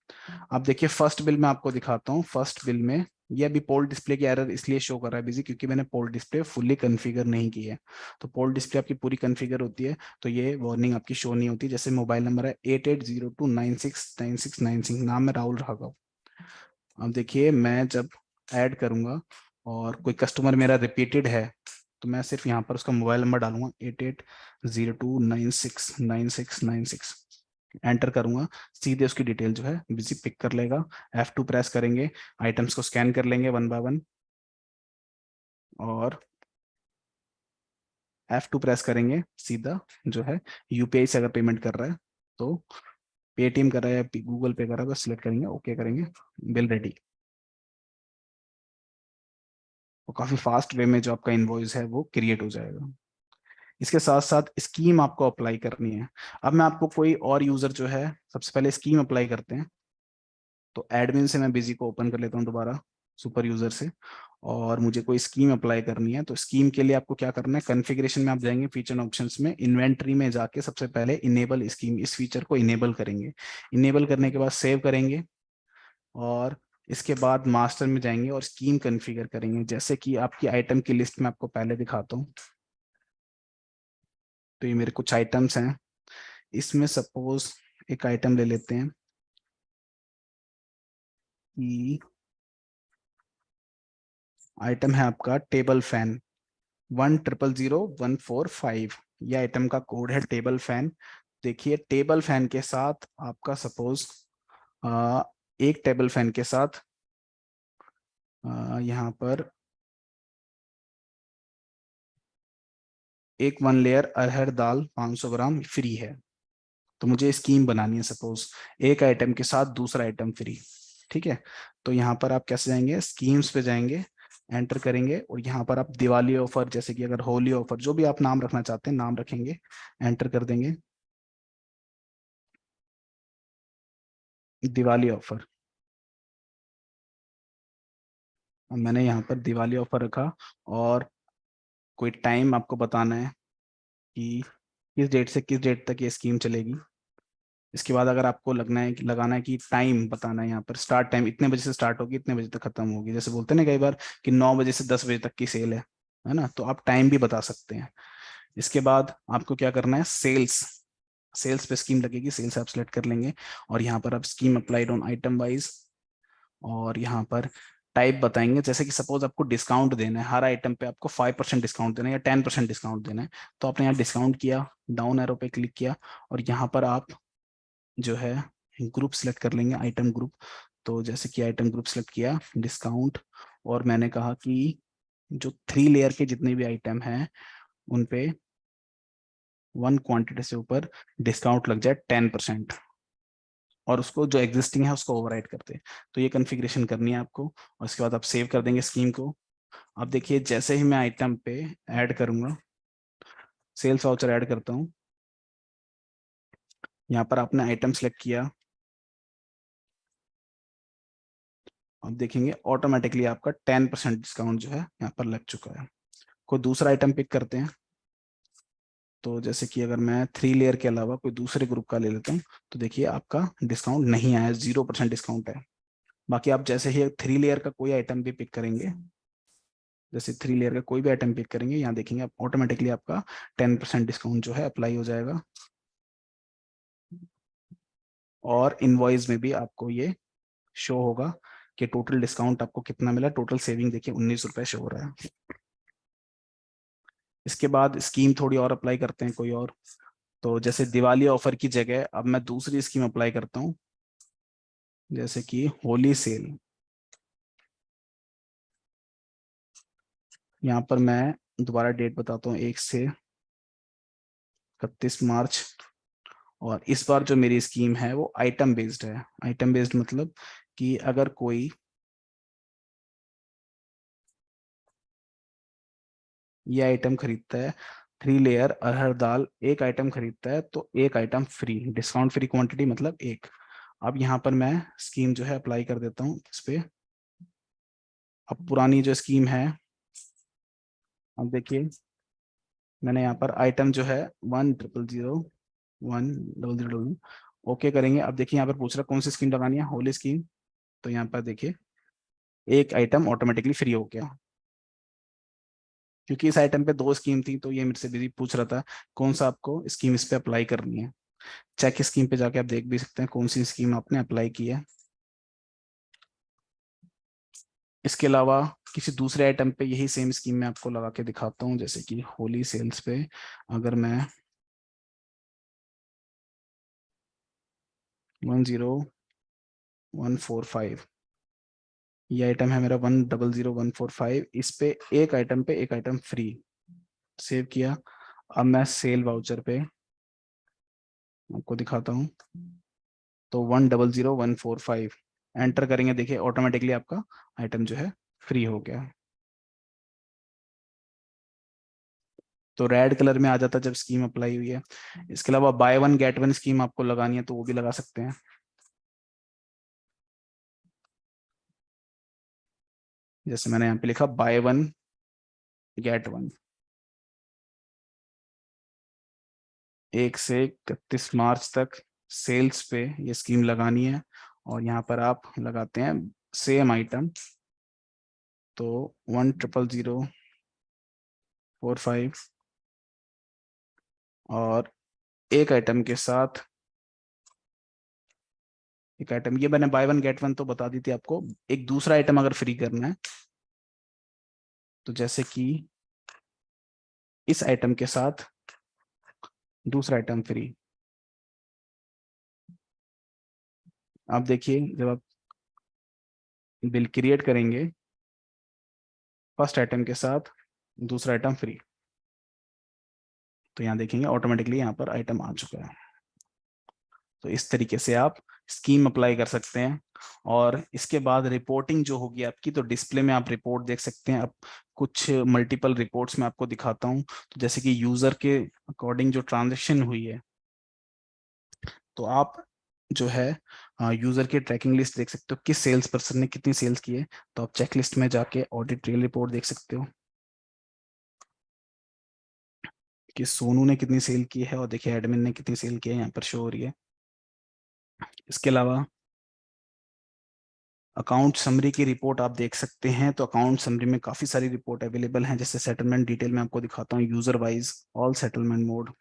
अब देखिए फर्स्ट बिल मैं आपको दिखाता हूँ। फर्स्ट बिल में ये अभी पोल डिस्प्ले की एरर इसलिए शो कर रहा है बिजी, क्योंकि मैंने पोल डिस्प्ले फुल्ली कॉन्फ़िगर नहीं की है। तो पोल डिस्प्ले आपकी पूरी कॉन्फ़िगर होती है तो ये वार्निंग आपकी शो नहीं होती। जैसे मोबाइल नंबर है 8802969696, नाम है राहुल राघव। अब देखिए मैं जब ऐड करूंगा और कोई कस्टमर मेरा रिपीटेड है तो मैं सिर्फ यहाँ पर उसका मोबाइल नंबर डालूंगा 8802969696। एंटर करूंगा, सीधे उसकी डिटेल जो है बिजी पिक कर लेगा। F2 प्रेस करेंगे, आइटम्स को स्कैन कर लेंगे वन बाय वन और F2 प्रेस करेंगे सीधा जो है यूपीआई से अगर पेमेंट कर रहा है तो पेटीएम कर रहा है या गूगल पे कर रहा है बस सिलेक्ट करेंगे, ओके करेंगे, बिल रेडी। तो काफी फास्ट वे में जो आपका इनवॉइस है वो क्रिएट हो जाएगा। इसके साथ साथ स्कीम आपको अप्लाई करनी है। अब मैं आपको कोई और यूजर जो है, सबसे पहले स्कीम अप्लाई करते हैं। तो एडमिन से मैं बिजी को ओपन कर लेता हूँ दोबारा, सुपर यूजर से, और मुझे कोई स्कीम अप्लाई करनी है। तो स्कीम के लिए आपको क्या करना है, कॉन्फ़िगरेशन में आप जाएंगे, फीचर एंड ऑप्शंस में, इन्वेंटरी में जाके सबसे पहले इनेबल स्कीम, इस फीचर को इनेबल करेंगे। इनेबल करने के बाद सेव करेंगे, और इसके बाद मास्टर में जाएंगे और स्कीम कॉन्फ़िगर करेंगे। जैसे कि आपकी आइटम की लिस्ट में आपको पहले दिखाता हूँ। तो ये मेरे कुछ आइटम्स हैं, इसमें सपोज एक आइटम ले लेते हैं कि आइटम है आपका टेबल फैन 1000145। ये आइटम का कोड है टेबल फैन। देखिए टेबल फैन के साथ आपका सपोज एक टेबल फैन के साथ यहाँ पर एक 1 लेयर अरहर दाल 500 ग्राम फ्री है। तो मुझे स्कीम बनानी है, सपोज एक आइटम के साथ दूसरा आइटम फ्री। ठीक है, तो यहाँ पर आप कैसे जाएंगे, स्कीम्स पे जाएंगे, एंटर करेंगे, और यहाँ पर आप दिवाली ऑफर, जैसे कि अगर होली ऑफर, जो भी आप नाम रखना चाहते हैं नाम रखेंगे, एंटर कर देंगे, दिवाली ऑफर। और मैंने यहाँ पर दिवाली ऑफर रखा, और कोई टाइम आपको बताना है कि किस डेट से किस डेट तक ये स्कीम चलेगी। इसके बाद अगर आपको लगना है, लगाना है कि टाइम बताना है, यहाँ पर स्टार्ट टाइम इतने बजे से स्टार्ट होगी, इतने बजे तक खत्म होगी। जैसे बोलते हैं ना कई बार कि 9 बजे से 10 बजे तक की सेल है ना, तो आप टाइम भी बता सकते हैं। इसके बाद आपको क्या करना है, सेल्स, सेल्स पे स्कीम लगेगी, सेल्स आप सेलेक्ट कर लेंगे, और यहाँ पर आप scheme applied on item wise, और यहाँ पर टाइप बताएंगे। जैसे कि सपोज आपको डिस्काउंट देना है, हर आइटम पे आपको 5% डिस्काउंट देना है या 10% डिस्काउंट देना है, तो आपने यहाँ डिस्काउंट किया, डाउन एरो पे क्लिक किया, और यहाँ पर आप जो है ग्रुप सेलेक्ट कर लेंगे, आइटम ग्रुप। तो जैसे कि आइटम ग्रुप सेलेक्ट किया, डिस्काउंट, और मैंने कहा कि जो 3 लेयर के जितने भी आइटम हैं उन पे 1 क्वांटिटी से ऊपर डिस्काउंट लग जाए 10%, और उसको जो एग्जिस्टिंग है उसको ओवरराइड करते हैं। तो ये कॉन्फ़िगरेशन करनी है आपको, और उसके बाद आप सेव कर देंगे स्कीम को। अब देखिए जैसे ही मैं आइटम पे ऐड करूंगा, सेल्स वाउचर ऐड करता हूँ, यहाँ पर आपने आइटम सेलेक्ट किया, अब देखेंगे ऑटोमेटिकली आपका 10% डिस्काउंट जो है यहाँ पर लग चुका है। कोई दूसरा आइटम पिक करते हैं। तो जैसे कि अगर मैं 3 लेयर के अलावा कोई दूसरे ग्रुप का ले लेता हूँ, तो देखिए आपका डिस्काउंट नहीं आया, 0% डिस्काउंट है। बाकी आप जैसे ही 3 लेयर का कोई आइटम भी पिक करेंगे, जैसे 3 लेयर का कोई भी आइटम पिक करेंगे, यहाँ देखेंगे आप ऑटोमेटिकली आपका 10% डिस्काउंट जो है अप्लाई हो जाएगा। और इनवॉइस में भी आपको ये शो होगा कि टोटल डिस्काउंट आपको कितना मिला, टोटल सेविंग देखिए 19 रुपए शो हो रहा है। इसके बाद स्कीम थोड़ी और अप्लाई करते हैं कोई और। तो जैसे दिवाली ऑफर की जगह अब मैं दूसरी स्कीम अप्लाई करता हूँ, जैसे कि होली सेल। यहाँ पर मैं दोबारा डेट बताता हूँ, 1 से 31 मार्च। और इस बार जो मेरी स्कीम है वो आइटम बेस्ड है। आइटम बेस्ड मतलब कि अगर कोई ये आइटम खरीदता है, 3 लेयर अरहर दाल एक आइटम खरीदता है, तो एक item free, discount free quantity मतलब एक। अब यहाँ पर मैं स्कीम जो है अप्लाई कर देता हूँ इस पे। अब पुरानी जो स्कीम है, अब देखिए मैंने यहाँ पर आइटम जो है 1000100, ओके करेंगे। अब देखिए यहाँ पर पूछ रहा कौन सी स्कीम लगानी है, होली स्कीम। तो यहाँ पर देखिए एक आइटम ऑटोमेटिकली फ्री हो गया, क्योंकि इस आइटम पे 2 स्कीम थी, तो ये मेरे से भी पूछ रहा था कौन सा आपको स्कीम इस पे अप्लाई करनी है। चेक स्कीम पे जाके आप देख भी सकते हैं कौन सी स्कीम आपने अप्लाई की है। इसके अलावा किसी दूसरे आइटम पे यही सेम स्कीम मैं आपको लगा के दिखाता हूँ, जैसे कि होली सेल्स पे अगर मैं 10145, ये आइटम है मेरा 1000145, इस पे एक आइटम फ्री, सेव किया। अब मैं सेल वाउचर पे आपको दिखाता हूँ, तो 1000145 एंटर करेंगे, देखिए ऑटोमेटिकली आपका आइटम जो है फ्री हो गया। तो रेड कलर में आ जाता है जब स्कीम अप्लाई हुई है। इसके अलावा by one get one scheme आपको लगानी है तो वो भी लगा सकते हैं। जैसे मैंने यहाँ पे लिखा बाय वन गेट वन, 1 से 31 मार्च तक सेल्स पे ये स्कीम लगानी है। और यहाँ पर आप लगाते हैं सेम आइटम, तो 100,045 और एक आइटम के साथ एक आइटम, ये मैंने बाय वन गेट वन तो बता दी थी आपको। एक दूसरा आइटम अगर फ्री करना है तो जैसे कि इस आइटम के साथ दूसरा आइटम फ्री। आप देखिए जब आप बिल क्रिएट करेंगे, फर्स्ट आइटम के साथ दूसरा आइटम फ्री, तो यहाँ देखेंगे ऑटोमेटिकली यहाँ पर आइटम आ चुका है। तो इस तरीके से आप स्कीम अप्लाई कर सकते हैं। और इसके बाद रिपोर्टिंग जो होगी आपकी, तो डिस्प्ले में आप रिपोर्ट देख सकते हैं। अब कुछ मल्टीपल रिपोर्ट्स मैं आपको दिखाता हूँ। तो जैसे कि यूजर के अकॉर्डिंग जो ट्रांजेक्शन हुई है, तो आप जो है यूजर की ट्रैकिंग लिस्ट देख सकते हो, किस सेल्स पर्सन ने कितनी सेल्स की है। तो आप चेकलिस्ट में जाके ऑडिट ट्रेल रिपोर्ट देख सकते हो कि सोनू ने कितनी सेल की है, और देखिए एडमिन ने कितनी सेल की है, यहाँ पर शो हो रही है। इसके अलावा अकाउंट समरी की रिपोर्ट आप देख सकते हैं। तो अकाउंट समरी में काफी सारी रिपोर्ट अवेलेबल हैं, जैसे सेटलमेंट डिटेल में आपको दिखाता हूँ, user wise all settlement mode.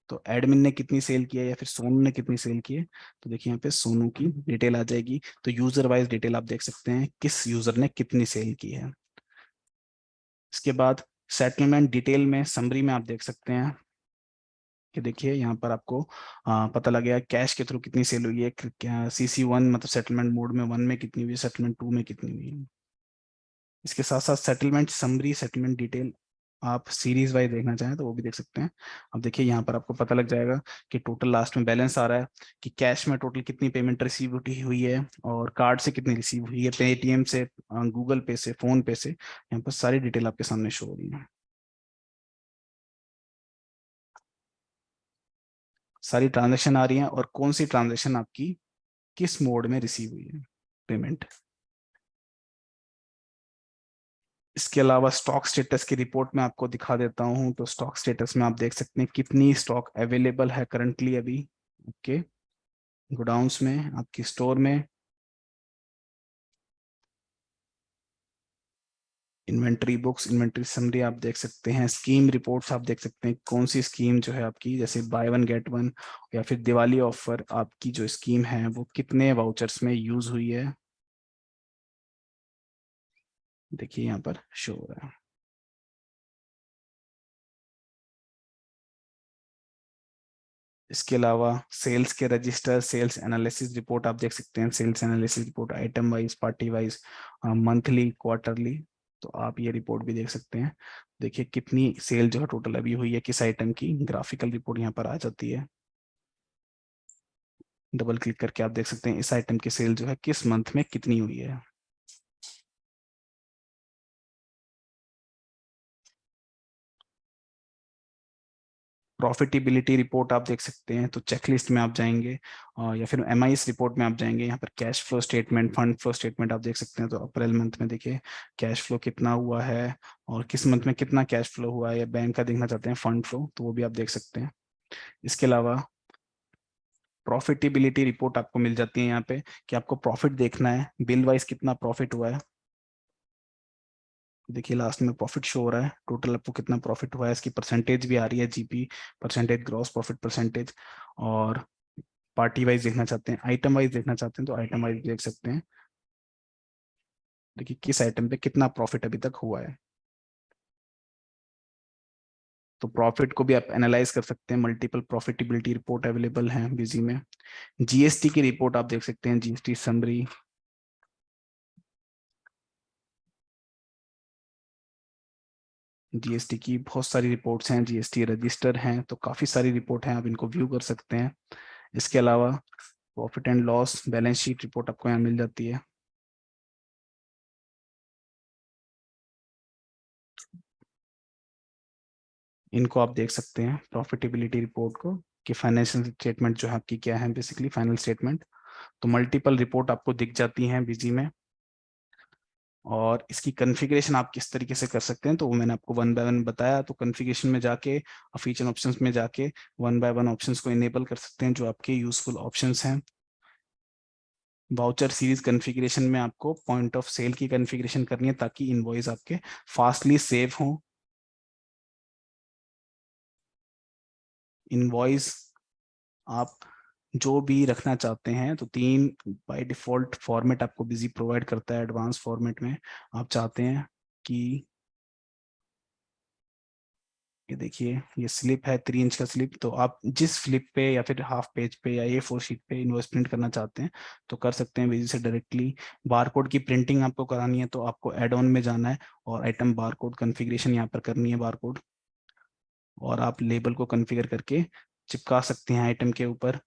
तो एडमिन ने कितनी सेल की है या फिर सोनू ने कितनी सेल की है, तो देखिए यहाँ पे सोनू की डिटेल आ जाएगी। तो यूजर वाइज डिटेल आप देख सकते हैं किस यूजर ने कितनी सेल की है। इसके बाद सेटलमेंट डिटेल में समरी में आप देख सकते हैं कि देखिए यहाँ पर आपको पता लग गया कैश के थ्रू कितनी सेल हुई है, CC1 मतलब सेटलमेंट मोड में 1 में कितनी हुई है, सेटलमेंट 2 में कितनी हुई है। इसके साथ साथ सेटलमेंट समरी, सेटलमेंट डिटेल आप सीरीज वाइज देखना चाहें तो वो भी देख सकते हैं। अब देखिए यहाँ पर आपको पता लग जाएगा कि टोटल लास्ट में बैलेंस आ रहा है, कि कैश में टोटल कितनी पेमेंट रिसीव हुई है, और कार्ड से कितनी रिसीव हुई है, पेटीएम से, गूगल पे से, फोन पे से। यहाँ पर सारी डिटेल आपके सामने शो हो रही है। सारी ट्रांजेक्शन आ रही है और कौन सी ट्रांजेक्शन आपकी किस मोड में रिसीव हुई है पेमेंट। इसके अलावा स्टॉक स्टेटस की रिपोर्ट में आपको दिखा देता हूं। तो स्टॉक स्टेटस में आप देख सकते हैं कितनी स्टॉक अवेलेबल है करंटली अभी, ओके, गोडाउंस में, आपकी स्टोर में। इन्वेंट्री बुक्स, इन्वेंट्री समरी आप देख सकते हैं। स्कीम रिपोर्ट्स आप देख सकते हैं कौन सी स्कीम जो है आपकी, जैसे बाय वन गेट वन या फिर दिवाली ऑफर, आपकी जो स्कीम है वो कितने वाउचर्स में यूज हुई है, देखिए यहाँ पर शो हो रहा है। इसके अलावा सेल्स के रजिस्टर, सेल्स एनालिसिस रिपोर्ट आप देख सकते हैं। Sales analysis report item wise, party wise, monthly, quarterly, तो आप ये रिपोर्ट भी देख सकते हैं। देखिए कितनी सेल जो है टोटल अभी हुई है किस आइटम की, ग्राफिकल रिपोर्ट यहाँ पर आ जाती है। डबल क्लिक करके आप देख सकते हैं इस आइटम की सेल जो है किस मंथ में कितनी हुई है। प्रॉफिटेबिलिटी रिपोर्ट आप देख सकते हैं। तो चेकलिस्ट में आप जाएंगे या फिर MIS रिपोर्ट में आप जाएंगे, यहाँ पर cash flow statement, fund flow statement आप देख सकते हैं। तो अप्रैल मंथ में देखिए कैश फ्लो कितना हुआ है, और किस मंथ में कितना कैश फ्लो हुआ है, या बैंक का देखना चाहते हैं फंड फ्लो तो वो भी आप देख सकते हैं। इसके अलावा प्रॉफिटेबिलिटी रिपोर्ट आपको मिल जाती है यहाँ पे, कि आपको प्रॉफिट देखना है, बिल वाइज कितना प्रॉफिट हुआ है। देखिए लास्ट में प्रॉफिट शो हो रहा है, टोटल आपको कितना प्रॉफिट हुआ है, इसकी परसेंटेज भी आ रही है, GP percentage, gross profit percentage. और पार्टी वाइज देखना चाहते हैं, आइटम वाइज देखना चाहते हैं तो आइटम वाइज देख सकते हैं। देखिए किस आइटम पे कितना प्रॉफिट अभी तक हुआ है। तो प्रॉफिट को भी आप एनालाइज कर सकते हैं, मल्टीपल प्रॉफिटेबिलिटी रिपोर्ट अवेलेबल हैं बिजी में। GST की रिपोर्ट आप देख सकते हैं, GST समरी, GST की बहुत सारी रिपोर्ट्स हैं, GST रजिस्टर हैं, तो काफी सारी रिपोर्ट हैं, आप इनको व्यू कर सकते हैं। इसके अलावा profit and loss balance sheet report आपको यहाँ मिल जाती है। इनको आप देख सकते हैं प्रॉफिटेबिलिटी रिपोर्ट को, कि फाइनेंशियल स्टेटमेंट जो है आपकी क्या है, बेसिकली फाइनल स्टेटमेंट। तो मल्टीपल रिपोर्ट आपको दिख जाती हैं बिजी में। और इसकी कॉन्फ़िगरेशन आप किस तरीके से कर सकते हैं, तो वो मैंने आपको वन बाय वन बताया। तो कॉन्फ़िगरेशन में जाके, फीचर ऑप्शंस में जाके वन बाय वन ऑप्शंस को इनेबल कर सकते हैं जो आपके यूजफुल ऑप्शंस हैं। वाउचर सीरीज कॉन्फ़िगरेशन में आपको पॉइंट ऑफ सेल की कॉन्फ़िगरेशन करनी है ताकि इनवॉइस आपके फास्टली सेव हों। इनवॉइस आप जो भी रखना चाहते हैं, तो 3 बाय डिफॉल्ट फॉर्मेट आपको बिजी प्रोवाइड करता है। एडवांस फॉर्मेट में आप चाहते हैं कि ये देखिए, ये स्लिप है 3 इंच का स्लिप, तो आप जिस फ्लिप पे या फिर हाफ पेज पे या A4 शीट पे इनवॉइस प्रिंट करना चाहते हैं तो कर सकते हैं बिजी से डायरेक्टली। बारकोड की प्रिंटिंग आपको करानी है तो आपको एड ऑन में जाना है और आइटम बारकोड कॉन्फ़िगरेशन यहाँ पर करनी है बारकोड, और आप लेबल को कॉन्फ़िगर करके चिपका सकते हैं आइटम के ऊपर।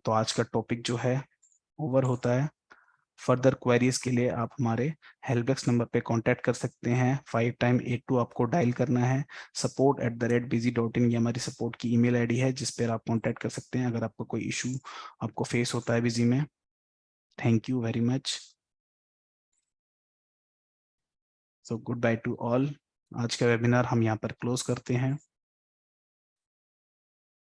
तो आज का टॉपिक जो है ओवर होता है। फर्दर क्वेरीज के लिए आप हमारे हेल्प डेस्क नंबर पे कांटेक्ट कर सकते हैं। 5 टाइम 82 आपको डायल करना है। support@busy.in ये हमारी सपोर्ट की ईमेल आईडी है जिस पर आप कांटेक्ट कर सकते हैं अगर आपको कोई इशू आपको फेस होता है बिजी में। Thank you very much. So good by two all. आज का वेबिनार हम यहाँ पर क्लोज करते हैं।